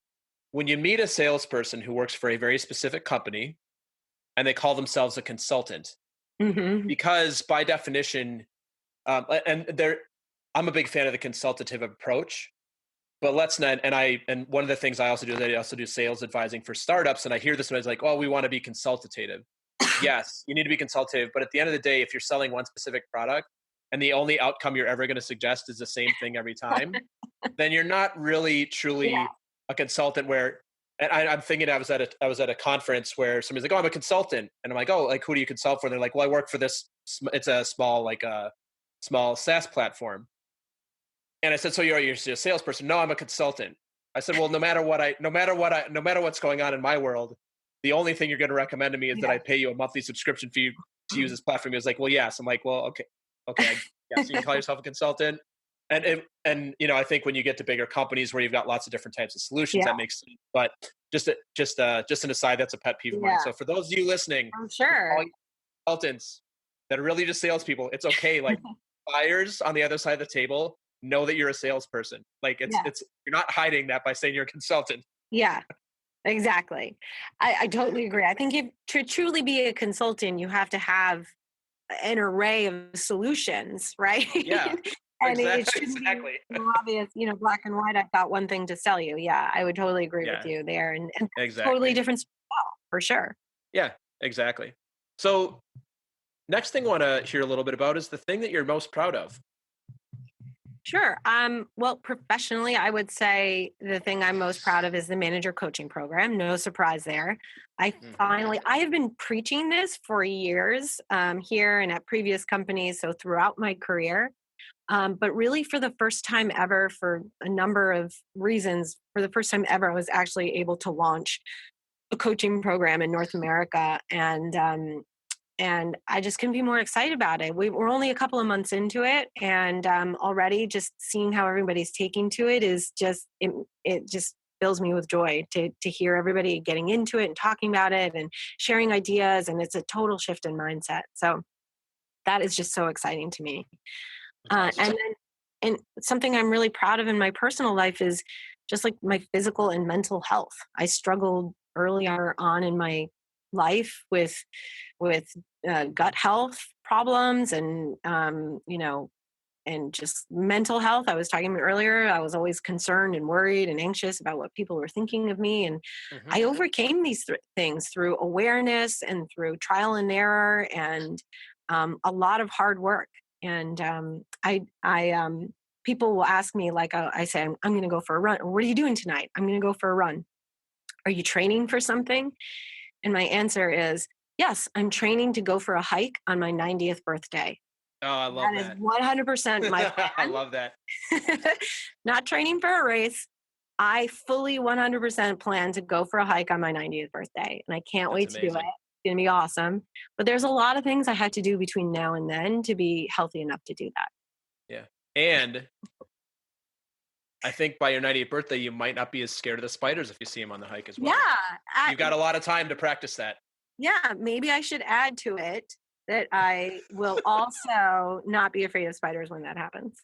when you meet a salesperson who works for a very specific company and they call themselves a consultant, Hmm. because by definition, and they're I'm a big fan of the consultative approach. But let's not. And one of the things I also do is I also do sales advising for startups, and I hear this when it's like, oh, we want to be consultative. Yes, you need to be consultative, but at the end of the day, if you're selling one specific product and the only outcome you're ever going to suggest is the same thing every time, then you're not really Yeah. truly a consultant. I'm thinking I was at a conference where somebody's like, "Oh, I'm a consultant," and I'm like, "Oh, like who do you consult for?" And they're like, "Well, I work for this. It's a small small SaaS platform." And I said, "So you're a salesperson?" "No, I'm a consultant." I said, "Well, no matter what's going on in my world, the only thing you're going to recommend to me is that Yeah. I pay you a monthly subscription fee to use this platform." He was like, "Well, yes." I'm like, "Well, okay, okay, yes, you can call yourself a consultant." And I think when you get to bigger companies where you've got lots of different types of solutions, Yeah. that makes sense. But just an aside, that's a pet peeve of mine. Yeah. So for those of you listening, I'm who sure. call you consultants that are really just salespeople, it's okay. Like buyers on the other side of the table know that you're a salesperson. Like Yeah. it's you're not hiding that by saying you're a consultant. Yeah. Exactly. I totally agree. I think if to truly be a consultant, you have to have an array of solutions, right? Yeah, And it exactly. shouldn't be Exactly. obvious, black and white. I've got one thing to sell you. Yeah, I would totally agree with Yeah, you there. And totally exactly. different style, for sure. Yeah, exactly. So next thing I want to hear a little bit about is the thing that you're most proud of. Sure. Well, professionally, I would say the thing I'm most proud of is the manager coaching program. No surprise there. Hmm. I have been preaching this for years here and at previous companies. So throughout my career, but really for the first time ever, for a number of reasons, for the first time ever, I was actually able to launch a coaching program in North America. And I just couldn't be more excited about it. We're only a couple of months into it, and already just seeing how everybody's taking to it is just it just fills me with joy to hear everybody getting into it and talking about it and sharing ideas, and it's a total shift in mindset. So that is just so exciting to me. That's awesome. And something I'm really proud of in my personal life is just like my physical and mental health. I struggled earlier on in my life with gut health problems and and just mental health. I was talking about earlier. I was always concerned and worried and anxious about what people were thinking of me, and Hmm. I overcame these things through awareness and through trial and error and a lot of hard work. And people will ask me, like, I say, I'm going to go for a run. What are you doing tonight? I'm going to go for a run. Are you training for something? And my answer is, yes, I'm training to go for a hike on my 90th birthday. Oh, I love That is that. 100% my I love that. plan. Not training for a race. I fully 100% plan to go for a hike on my 90th birthday. And I can't That's wait to do it. amazing. It's going to be awesome. But there's a lot of things I had to do between now and then to be healthy enough to do that. Yeah. And I think by your 90th birthday, you might not be as scared of the spiders if you see them on the hike as Yeah. well. You've got a lot of time to practice that. Yeah. Maybe I should add to it that I will also not be afraid of spiders when that happens.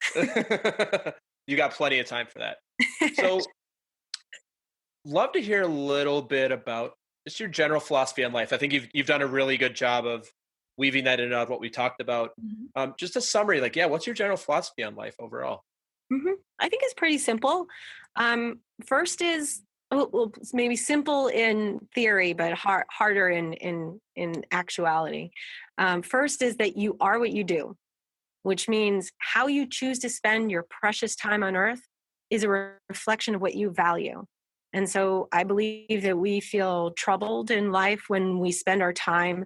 You got plenty of time for that. So, love to hear a little bit about just your general philosophy on life. I think you've done a really good job of weaving that into what we talked about. Mhm. Just a summary, like, yeah, what's your general philosophy on life overall? I think it's pretty simple. First is well, it's maybe simple in theory, but harder in actuality. First is that you are what you do, which means how you choose to spend your precious time on earth is a reflection of what you value. And so I believe that we feel troubled in life when we spend our time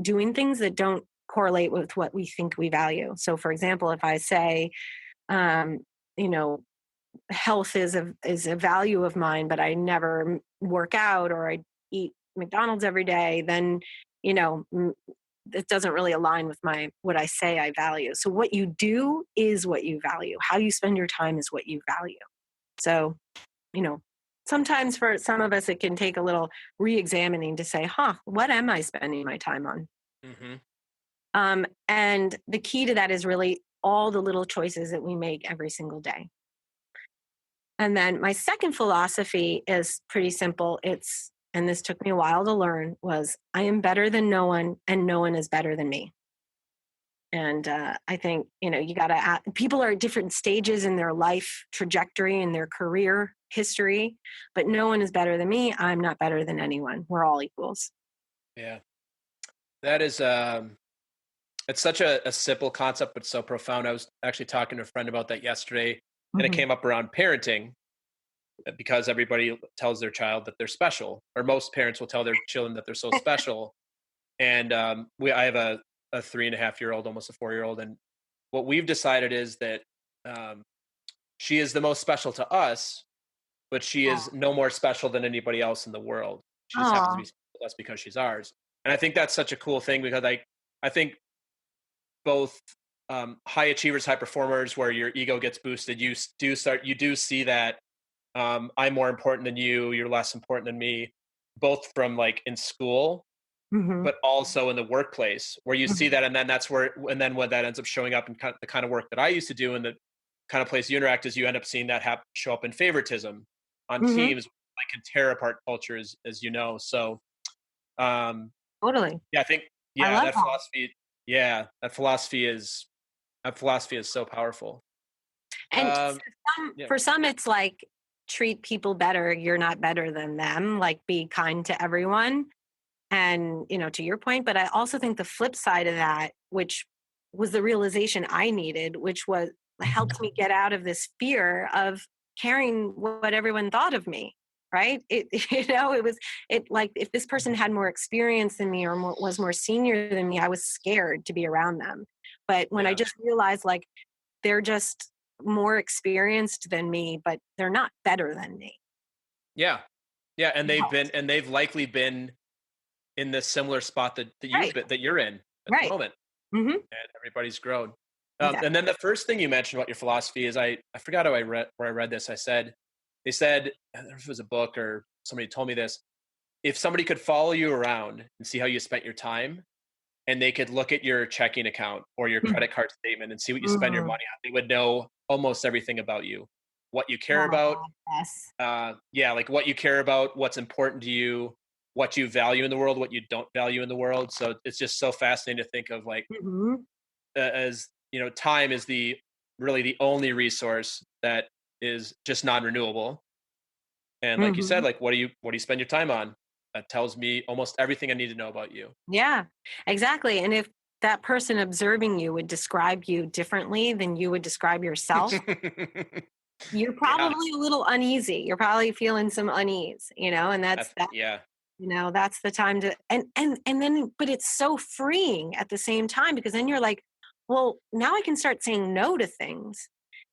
doing things that don't correlate with what we think we value. So, for example, if I say, um, you know, health is a value of mine, but I never work out or I eat McDonald's every day, then you know it doesn't really align with my what I say I value. So what you do is what you value. How you spend your time is what you value. So you know sometimes for some of us it can take a little re-examining to say, huh, what am I spending my time on? Hmm. And the key to that is really all the little choices that we make every single day. And then my second philosophy is pretty simple. And this took me a while to learn, was I am better than no one and no one is better than me. And I think, you got to, people are at different stages in their life trajectory and their career history, but no one is better than me. I'm not better than anyone. We're all equals. Yeah, that is, it's such a simple concept, but so profound. I was actually talking to a friend about that yesterday, and it Hmm. came up around parenting because everybody tells their child that they're special, or most parents will tell their children that they're so special. And I have a 3.5 year old, almost a 4 year old, and what we've decided is that um, she is the most special to us, but she Oh, is no more special than anybody else in the world. She just happens to be oh, special to us because she's ours. And I think that's such a cool thing because I think both high achievers, high performers, where your ego gets boosted, you do see that I'm more important than you, you're less important than me, both from like in school, hmm, but also in the workplace where you see hmm, that. And then that's where, and then when that ends up showing up in the kind of work that I used to do and the kind of place you interact is you end up seeing that show up in favoritism on Hmm. teams, like can tear apart cultures, as you know. So, um, Totally. yeah, I think, I yeah, love that that. philosophy, that philosophy is so powerful. And Um, yeah. for some, it's like treat people better. You're not better than them. Like be kind to everyone. And, to your point, but I also think the flip side of that, which was the realization I needed, which was helped me get out of this fear of caring what everyone thought of me. Right. It was like if this person had more experience than me or was more senior than me, I was scared to be around them. But when I Yeah. just realized like they're just more experienced than me, but they're not better than me. Yeah. Yeah. And It helped. they've likely been in this similar spot Right. that you're in at the Right. moment, Hmm. and everybody's grown. And Exactly. then the first thing you mentioned about your philosophy is I forgot how I read where I read this. They said, I don't know if it was a book or somebody told me this. If somebody could follow you around and see how you spent your time, and they could look at your checking account or your credit card statement and see what you spend your Mm-hmm. money on, they would know almost everything about you, what you care Oh my about, God, yes. yeah, like what you care about, what's important to you, what you value in the world, what you don't value in the world. So it's just so fascinating to think of, like, Mhm, as you know, time is the really the only resource that is just non-renewable. And like you said, mhm. like what do you spend your time on? That tells me almost everything I need to know about you. Yeah, exactly, and if that person observing you would describe you differently than you would describe yourself, you're Yeah, probably a little uneasy. You're probably feeling some unease, and that's that, yeah, that's the time to and then but it's so freeing at the same time because then you're like, well, now I can start saying no to things.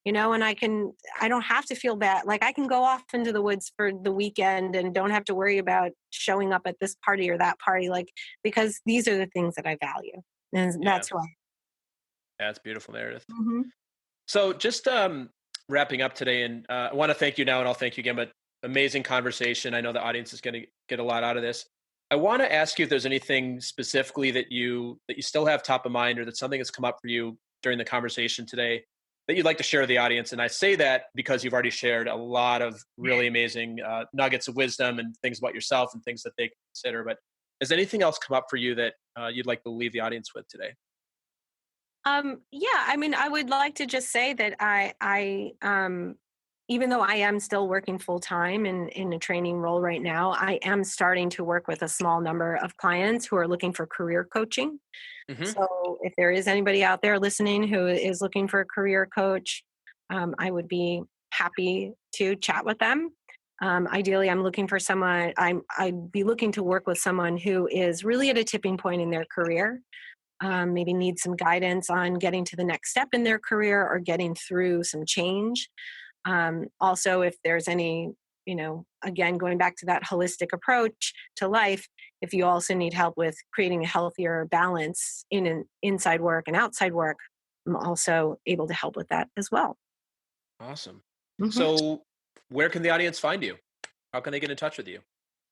And I don't have to feel bad. Like I can go off into the woods for the weekend and don't have to worry about showing up at this party or that party, like because these are the things that I value. And yeah, that's why. yeah. It's beautiful, Meredith. Mhm. So just wrapping up today, and I want to thank you now, and I'll thank you again. But amazing conversation. I know the audience is going to get a lot out of this. I want to ask you if there's anything specifically that you still have top of mind, or that something that's come up for you during the conversation today that you'd like to share with the audience. And I say that because you've already shared a lot of really amazing nuggets of wisdom and things about yourself and things that they consider. But has anything else come up for you that you'd like to leave the audience with today? Yeah, I mean, I would like to just say that even though I am still working full time in a training role right now, I am starting to work with a small number of clients who are looking for career coaching. Hmm. So if there is anybody out there listening who is looking for a career coach, I would be happy to chat with them. Ideally, I'm looking for someone. I'd be looking to work with someone who is really at a tipping point in their career, maybe need some guidance on getting to the next step in their career or getting through some change. Also, if there's any, again, going back to that holistic approach to life, if you also need help with creating a healthier balance in an inside work and outside work, I'm also able to help with that as well. Awesome. Hmm. So, where can the audience find you? How can they get in touch with you?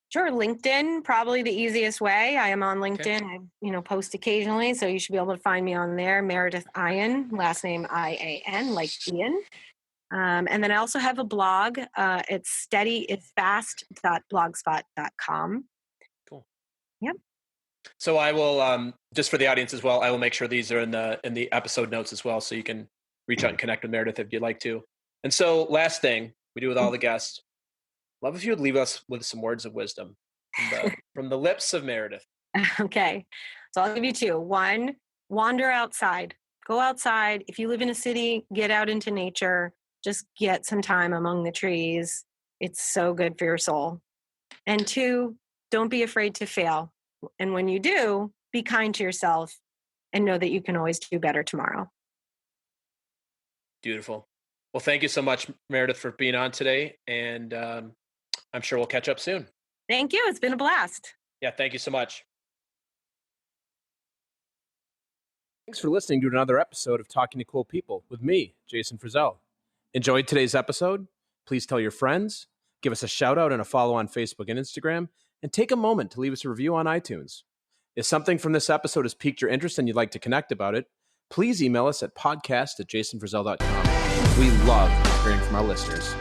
Sure, LinkedIn, probably the easiest way. I am on Okay. LinkedIn. I, post occasionally, so you should be able to find me on there. Meredith Ian, last name Ian, like Ian. And then I also have a blog. It's steadyisfast.blogspot.com. Cool. Yep. So I will just for the audience as well. I will make sure these are in the episode notes as well, so you can reach out and connect with Meredith if you'd like to. And so, last thing we do with all the guests, love if you would leave us with some words of wisdom from the lips of Meredith. Okay. So I'll give you two. One, wander outside. Go outside. If you live in a city, get out into nature. Just get some time among the trees. It's so good for your soul. And two, don't be afraid to fail. And when you do, be kind to yourself and know that you can always do better tomorrow. Beautiful. Well, thank you so much, Meredith, for being on today, and I'm sure we'll catch up soon. Thank you. It's been a blast. Yeah, thank you so much. Thanks for listening to another episode of Talking to Cool People with me, Jason Frizzell. Enjoyed today's episode? Please tell your friends, give us a shout out and a follow on Facebook and Instagram, and take a moment to leave us a review on iTunes. If something from this episode has piqued your interest and you'd like to connect about it, please email us at podcast@jasonfrizzell.com. We love hearing from our listeners.